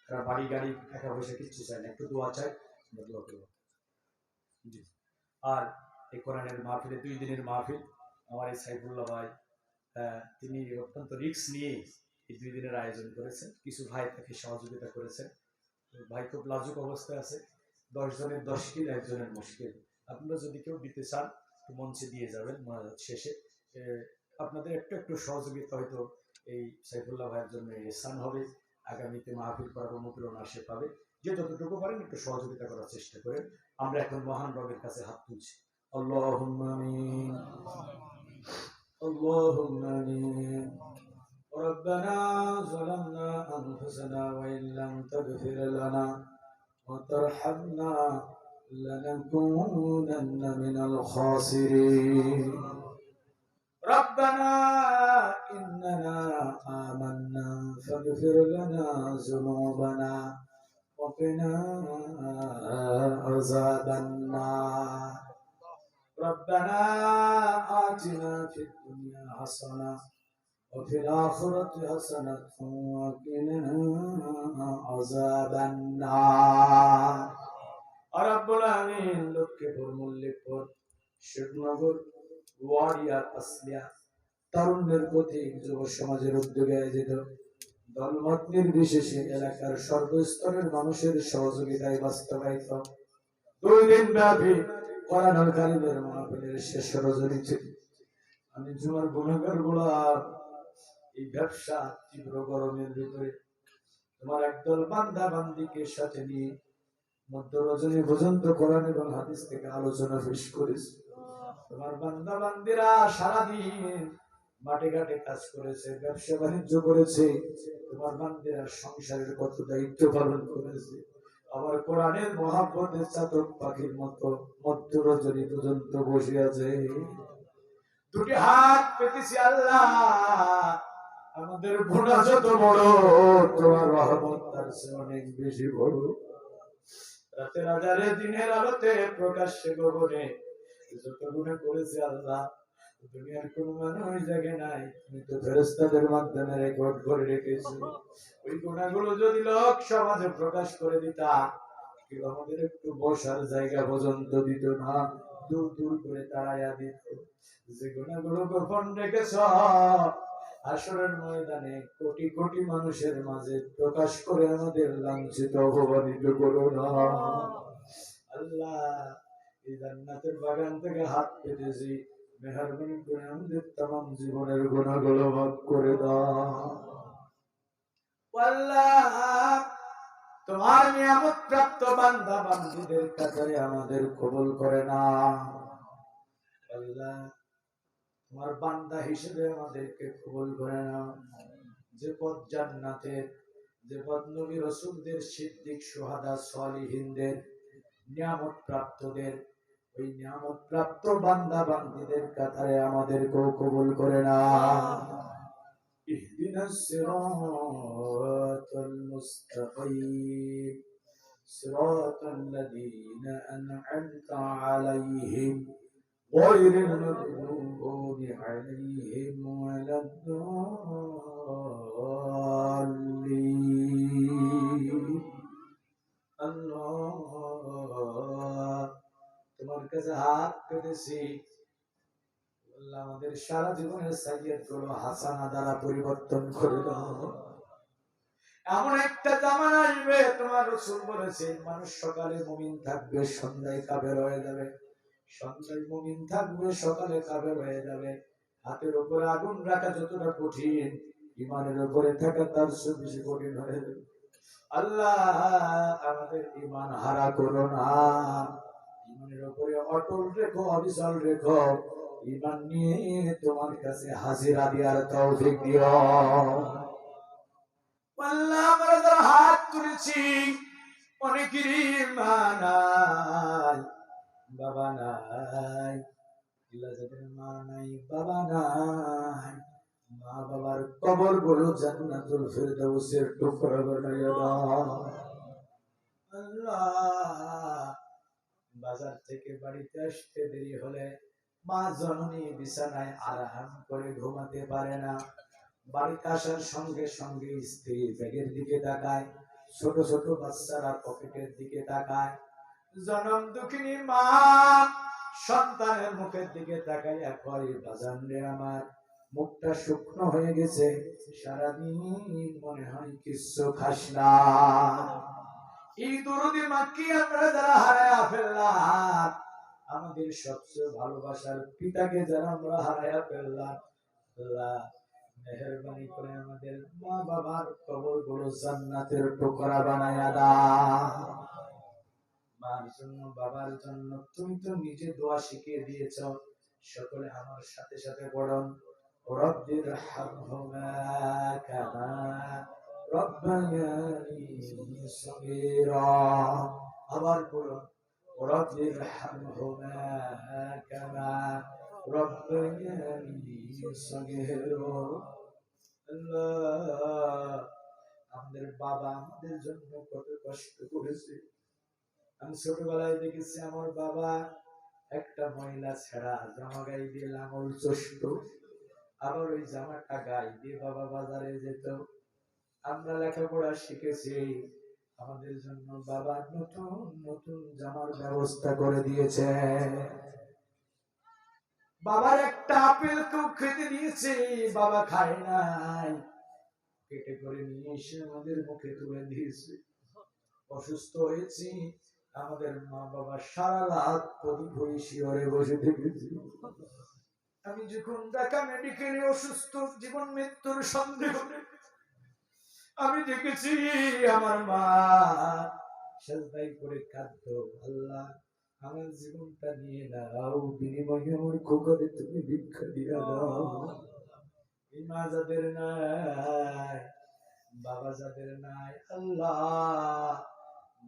তারা বাড়ি গাড়ি টাকা পয়সা কিচ্ছু চায় না, একটু দোয়া চায়, আমরা দোয়া করব। আর এই কোরআনের মাহফিলে 2 দিনের মাহফিল, আমার এই সাইফুল্লাহ ভাই তিনি অত্যন্ত রিস্ক নিয়ে এই 2 দিনের আয়োজন করেছেন। কিছু ভাই তাকে সহযোগিতা করেছেন। ভাই খুব লাজুক অবস্থায় আছে। 10 জনের 10 কিল, একজনের মুশকিল। আপনারা যদি কেউ দিতে চান মঞ্চে দিয়ে যাবেন মোনাজাত শেষে। আপনাদের একটু একটু সহযোগিতা হয়তো এই সাইফুল্লাহ ভাইয়ের জন্য এহসান হবে। আগামীতে মাহফিল করার অনুপ্রেরণা সে পাবে। যে যতটুকু পারেন একটু সহযোগিতা করার চেষ্টা করেন। আমরা এখন মহান রবের কাছে হাত তুলছি। আল্লাহুম্মা আমিন, আল্লাহুম্মা আমিন। ربنا ظلمنا أنفسنا وإن لم تغفر لنا وترحمنا لنكونن من الخاسرين. ربنا إننا آمنا فاغفر لنا ذنوبنا وقنا عذاب النار. ربنا آتنا في الدنيا حسنة وفي الآخرة حسنة وقنا عذاب النار. রব্বুল আমিন। লক্ষ্মীপুর, মল্লিকপুর, শিবনগর, ওয়ারিয়া, তাসলিয়া তারুণ্যের প্রতীক যুব সমাজের উদ্যোগে আয়োজিত দলমত নির্বিশেষে এলাকার সর্বস্তরের মানুষের সহযোগিতায় বাস্তবায়িত 2 দিন ব্যাপী কোরআনুল কারীমের মাহফিলের শেষ রজনী ছিল। আমি জুমার গুনাহগার গোলাম, এই ব্যবসা তীব্র গরমের ভিতরে তোমার একদল বান্দা বান্দিকে সাথে নিয়ে মধ্য রজনী পর্যন্ত কোরআন এবং হাদিস থেকে আলোচনা পেশ করেছে। তোমার বান্দা বান্দিরা সারাদিন মাঠে ঘাটে কাজ করেছে, ব্যবসা বাণিজ্য করেছে, তোমার বান্দিরা সংসারের কত দায়িত্ব পালন করেছে। আমার কোরআনের মহাব্বতের চাতক পাখির মতো মধ্য রজনী পর্যন্ত বসে আছে। 2টি হাত পেতেছি আল্লাহ, আমাদের গুনাহ যত বড় তোমার রহমত তার চেয়ে অনেক বেশি বড়। রাতের আঁধারে দিনের আলোতে প্রকাশ্যে গোপনে যত গুনাহ করেছে আল্লাহ, দুনিয়ার কোন মানুষ জাগে নাই, তুমি তো ফেরেশতাদের মাধ্যমে রেকর্ড করে রেখেছো। ওই গুনাহগুলো যদি লোক সমাজে প্রকাশ করে দিতা, কেউ আমাদের একটু বসার জায়গা পর্যন্ত দিত না, দূর দূর করে তাড়াইয়া দিত। যে গুনাহগুলো গোপন রেখেছ, হাসরের ময়দানে কোটি কোটি মানুষের মাঝে প্রকাশ করে আমাদের লাঞ্ছিত অপমানিত করো না আল্লাহ। এই জান্নাতের বাগান থেকে হাত পেতেছি, মেহেরবানি করে আমাদের तमाम জীবনের গুনাহগুলো মাফ করে দাও আল্লাহ। তোমার নিয়ামত প্রাপ্ত বান্দা বান্দীদের কাতারে আমাদের কবুল করে না আল্লাহ। তোমার বান্দা হিসেবে আমাদেরকে কবুল করে নাও। যে পথ জান্নাতের যে নবী রাসূলদের, সিদ্দিক, শুহাদা, সালিহিনদের, নিয়ামত প্রাপ্তদের, ওই নিয়ামত প্রাপ্ত বান্দা বান্দীদের কাতারে আমাদেরকেও কবুল করে না। ইহদিনাস সিরাতাল মুস্তাকিম সিরাতাল লাযীনা আন'আমতা আলাইহিম গায়রিল মাগদুবি আলাইহিম ওয়ালাদ-দাল্লিন। আল্লাহ, তোমার কাছে হাত পেতেছি, আল্লাহ আমাদের সারা জীবনের সাইয়্যিদ গুলো হাসানা দ্বারা পরিবর্তন করে দাও। এমন একটা জামানা আসবে, তোমার রাসূল বলেছে, মানুষ সকালে মুমিন থাকবে, সন্ধ্যায় কাফের হয়ে যাবে, সন্ধ্যায় মুমিন থাকবে, সকালে কাফের হয়ে যাবে। হাতের উপরে আগুন রাখা যতটা কঠিন, ইমানের উপরে থাকা তার চেয়ে বেশি কঠিন হয়ে যাবে। আল্লাহ, আমাদের ইমান হারা করো না, ইমানের উপরে অটল রেখো, অবিচল রেখো। ইমান নিয়ে তোমার কাছে হাজিরা দেওয়ার তৌফিক দিও। আল্লাহ, আমরা যারা হাত তুলেছি, অনেকেরই মা নাই, বাবা নাই, যাদের মা নাই, বাবা নাই, মা বাবার কবর গুলো জান্নাতুল ফিরদাউসের টুকরা বানাইয়া দাও। আল্লাহ, বাজার থেকে বাড়িতে আসতে দেরি হলে মা জননী বিছানায় আরাম করে ঘুমাতে পারে না। বাড়িতে আসার সঙ্গে সঙ্গে স্ত্রী ব্যাগের দিকে তাকায়, ছোট ছোট বাচ্চারা পকেটের দিকে তাকায়। জনম দুঃখিনী মা সন্তানের মুখের দিকে তাকায়, কয় বাজান রে আমার, মুখটা শুকনো হয়ে গেছে, সারাদিন মনে হয় কিছু খাস না। এই দরদি মাকে আমরা যারা হারায়া ফেললাম, আমাদের সবচেয়ে ভালোবাসার পিতাকে যারা আমরা হারায়া ফেললাম, আল্লাহ মেহেরবানি করে আমাদের মা বাবার কবর গুলো জান্নাতের টুকরা বানায়া দাও। মার জন্য, বাবার জন্য তুমি তো নিজে দোয়া শিখিয়ে দিয়েছ। সকলে আমার সাথে সাথে পড়ুন, রব্বির হামহুমা কামা রব্বায়ানি সগীরা। আবার পড়ুন, রব্বির হামহুমা কামা রব্বায়ানি সগীরা। আল্লাহ, আমাদের বাবা আমাদের জন্য কত কষ্ট করেছে। আমি ছোটবেলায় দেখেছি আমার বাবা একটা মহিলা ছেঁড়া জামা গায়ে দিয়ে লাঙল চষত, আবার ওই জামাটা গায়ে দিয়ে বাবা বাজারে যেত। আমরা লেখাপড়া শিখেছি, আমাদের জন্য বাবা নতুন নতুন জামার ব্যবস্থা করে দিয়েছে। বাবার একটা আপেল কেউ খেতে দিয়েছে, বাবা খায় নাই, কেটে করে নিয়ে এসে আমাদের মুখে তুলে দিয়েছে। অসুস্থ হয়েছি, আমাদের মা বাবা সারা রাত প্রদীপ হয়ে শিয়রে বসে থেকেছি। আমি যখন ঢাকা মেডিকেলে অসুস্থ, জীবন মৃত্যুর সন্দেহ, আমি দেখেছি আমার মা সেজদায় করে কাঁদতো, আল্লাহ আমার জীবনটা নিয়ে নাও, বিনিময়ে আমার খোকারে তুমি ভিক্ষা দিয়া দাও। এই মা যাদের নাই, বাবা যাদের নাই, আল্লাহ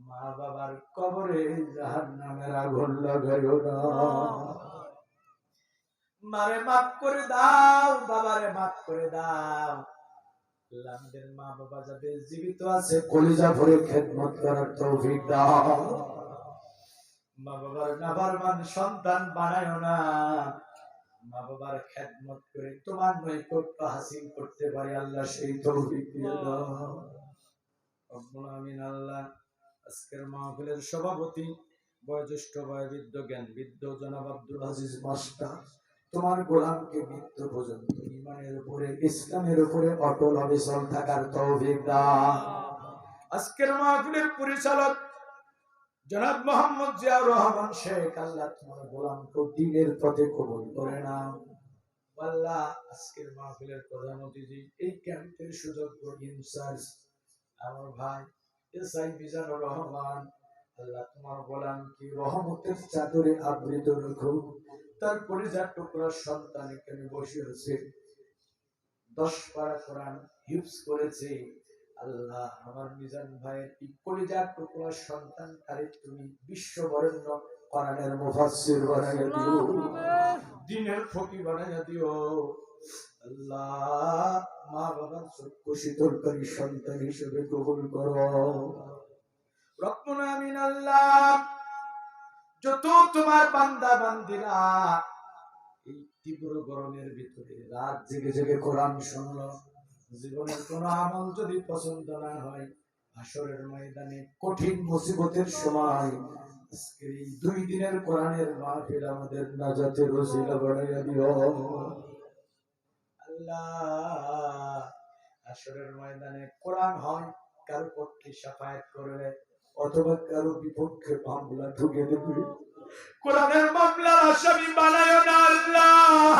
মা বাবার কবরে জাহান্নামের আগুন লাগাইও না। মারে মাফ করে দাও, বাবারে মাফ করে দাও। আমাদের মা বাবা যাদের জীবিত আছে, কলিজা ভরে খেদমত করার তৌফিক দাও। মা বাবার নাফরমান সন্তান বানায়ো না, মা বাবার খেদমত করে তোমার নৈকট্য হাসিল করতে পারি আল্লাহ, সেই তৌফিক দিয়ে দাও। রব্বুল আমিন। আল্লাহ, আজকের মাহফিলের সভাপতি বয়োজ্যেষ্ঠ বয়োবৃদ্ধ জ্ঞানবৃদ্ধ জনাব আব্দুল আজিজ মাস্টার, তোমার গোলামকে মৃত্যু পর্যন্ত ঈমানের উপরে, ইসলামের উপরে অটল অবিচল থাকার তৌফিক দাও। আজকের মাহফিলের পরিচালক জনাব মোহাম্মদ জিয়াউর রহমান শেখ, আল্লাহ তোমার গোলামকে দ্বীনের পথে কবুল করে নাও। আল্লাহ, আজকের মাহফিলের প্রধান অতিথি, এই ক্যাম্পের সুযোগ্য ইনচার্জ আমার ভাই এসআই মিজানুর রহমান, আল্লাহ তোমার গোলামকে রহমতের চাদরে আবৃত রেখো। তার পরিজার টুকরা সন্তান এখানে বসে আছে, 10 পারা কোরআন হিফজ করেছে, আল্লাহ আমার মিজান ভাইয়ের কলিজার টুকরা সন্তান তারে তুমি বিশ্ববরেণ্য কোরআনের মুফাসসির বানাইয়া দিও, দ্বীনের ফকিহ বানাইয়া দিও। আল্লাহ মা বাবার চক্ষু শীতলকারী সন্তান হিসেবে কবুল করো। রব্বুল আমিন। আল্লাহ যত তোমার বান্দা বান্দিরা এই তীব্র গরমের ভিতরে রাত জেগে জেগে কোরআন শুনলো, জীবনের কোন আমল যদি পছন্দ না হয়, হাসরের ময়দানে কঠিন মুসিবতের সময় আজকের এই 2 দিনের কোরআনের মাহফিল আমাদের নাজাতের ওসিলা বানাইয়া দিও। আল্লাহ হাসরের ময়দানে কোরআন হয় কারো পক্ষে শাফায়াত করবে অথবা কারো বিপক্ষে মামলা ঢুকে দেবে, কোরআনের মামলার আসামি বানায়ো না আল্লাহ,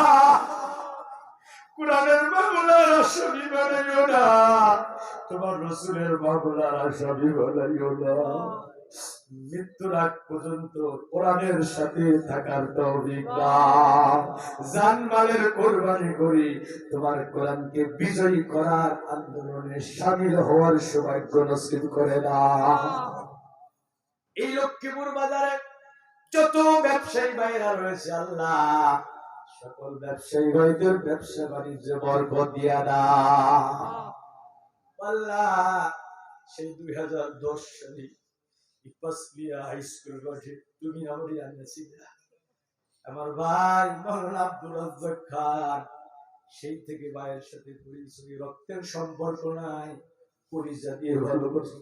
কোরআনের মামলার আসামি বানাইও না, তোমার রাসূলের মামলার আসামি বানাইও না। মৃত্যুর আগ পর্যন্ত কোরআনের সাথে থাকার তৌফিক দাও, জানমালের কুরবানি করি তোমার কোরআনকে বিজয়ী করার আন্দোলনে শামিল হওয়ার সৌভাগ্য নসিব করে দাও। এই লক্ষ্মীপুর বাজারে যত ব্যবসায়ী ভাইরা রয়েছে আল্লাহ সকল ব্যবসায়ী ভাইদের ব্যবসা বাণিজ্য বরকত দিয়া দাও আল্লাহ। সেই 2010 সালে ইপাসলিয়া হাই স্কুল মাঠে তুমি আমারই আনিয়েছিলে, আমার ভাই মাওলানা আব্দুল রাজ্জাক খান, সেই থেকে ভাইয়ের সাথে পরিচয়, রক্তের সম্পর্ক নাই, কলিজা দিয়ে ভালোবাসি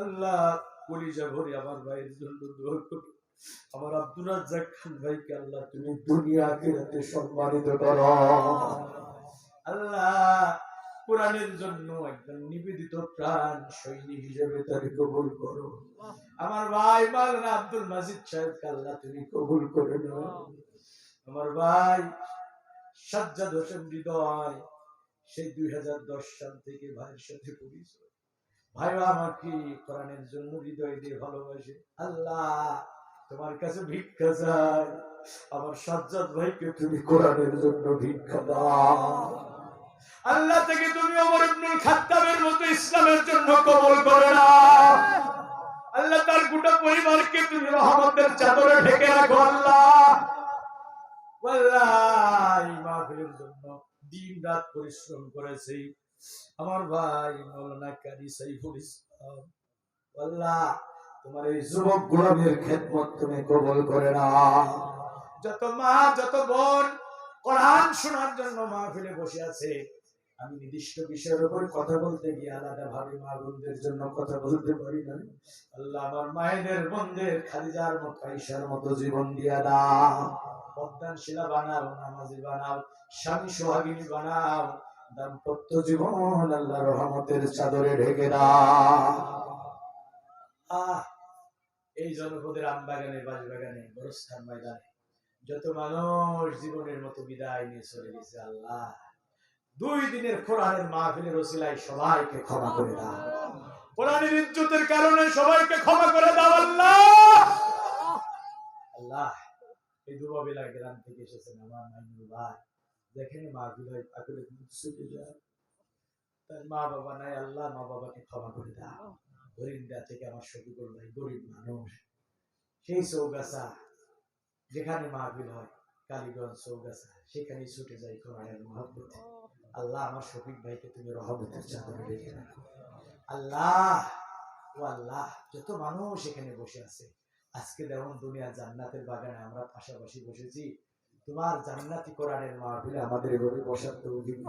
আল্লাহ। কলিজা ভরে আমার ভাইয়ের জন্য দোয়া করি। আমার আব্দুল রাজ্জাক খান ভাইকে আল্লাহ তুমি দুনিয়া আখিরাতে সম্মানিত করো আল্লাহ। কোরআনের জন্য একদম নিবেদিত প্রাণ সৈনিক হিসেবে তাকে কবুল করো। আমার ভাই মাওলানা আব্দুল মাজিদ সাহেবকে আল্লাহ তুমি কবুল করে নাও। আমার ভাই সাজ্জাদ হোসেন হৃদয়, সেই 2010 সাল থেকে ভাইয়ের সাথে পরিচয়, ভাই আমাকে কোরআনের জন্য হৃদয় দিয়ে ভালোবাসে আল্লাহ। তোমার কাছে ভিক্ষা চাই, আমার সাজ্জাদ ভাইকে তুমি কোরআনের জন্য ভিক্ষা দাও আল্লাহ। থেকে তুমি ওমর ইবনুল খাত্তাবের মতো ইসলামের জন্য কবুল করে নাও আল্লাহ। তার গোটা পরিবারকে তুমি রহমতের চাদরে ঢেকে রাখো আল্লাহ। আল্লাহ এই মাহফিলের জন্য দিন রাত পরিশ্রম করেছি আমার ভাই মাওলানা কারি সাইফুল ইসলাম, আল্লাহ তোমার এই যুবক গোলামের খেদমত তুমি কবুল করে নাও। যত মা যত বোন কোরআন শোনার জন্য মাহফিলে বসে আছে, আমি নির্দিষ্ট বিষয়ের উপর কথা বলতে গিয়ে আলাদা ভাবে মা বোনদের জন্য কথা বলতে পারি না আল্লাহ। আমার মায়েদের বোনদের খাদিজার মতো আয়েশার মতো জীবন দিয়া দাও, পদ্মানশীলা বানাও, নামাজি বানাও, স্বামী সোহাগিনী বানাও, দাম্পত্য জীবন আল্লাহ রহমতের চাদরে ঢেকে দাও। এই জনপদের আমবাগানে বাজবাগানে গোরস্থান ময়দানে যত মানুষ জীবনের মতো বিদায় নিয়ে চলে গেছে আল্লাহ, 2 দিনের কোরআনের মাহফিলের ওসিলায় সবাইকে ক্ষমা করে দাও। কোরআনের ইজ্জতের কারণে সবাইকে ক্ষমা করে দাও আল্লাহ। আল্লাহ এই দুবাবিলা গ্রাম থেকে এসেছেন আমার মাইনুল ভাই, যেখানে মাহফিল হয় পাকুড়ে ছুটে যায়, তার মা বাবা নাই আল্লাহ, মা বাবাকে ক্ষমা করে দাও। হরিন্দা থেকে আমার শফিকুল ভাই গরিব মানুষ, সেই চৌগাছা যেখানে মাহফিল হয় কালীগঞ্জ চৌগাছা, সেখানে ছুটে যাই কোরআনের মহব্বতে আল্লাহ। আমার শফিক ভাইকে তুমি রহমতের চাদরে রেখে রাখো আল্লাহ। ও আল্লাহ যত মানুষ এখানে বসে আছে, আজকে যেমন দুনিয়ার জান্নাতের বাগানে আমরা পাশাপাশি বসেছি, তোমার জান্নাতি কোরআনের মাহফিলে আমাদের ঘরে বসার তৌফিক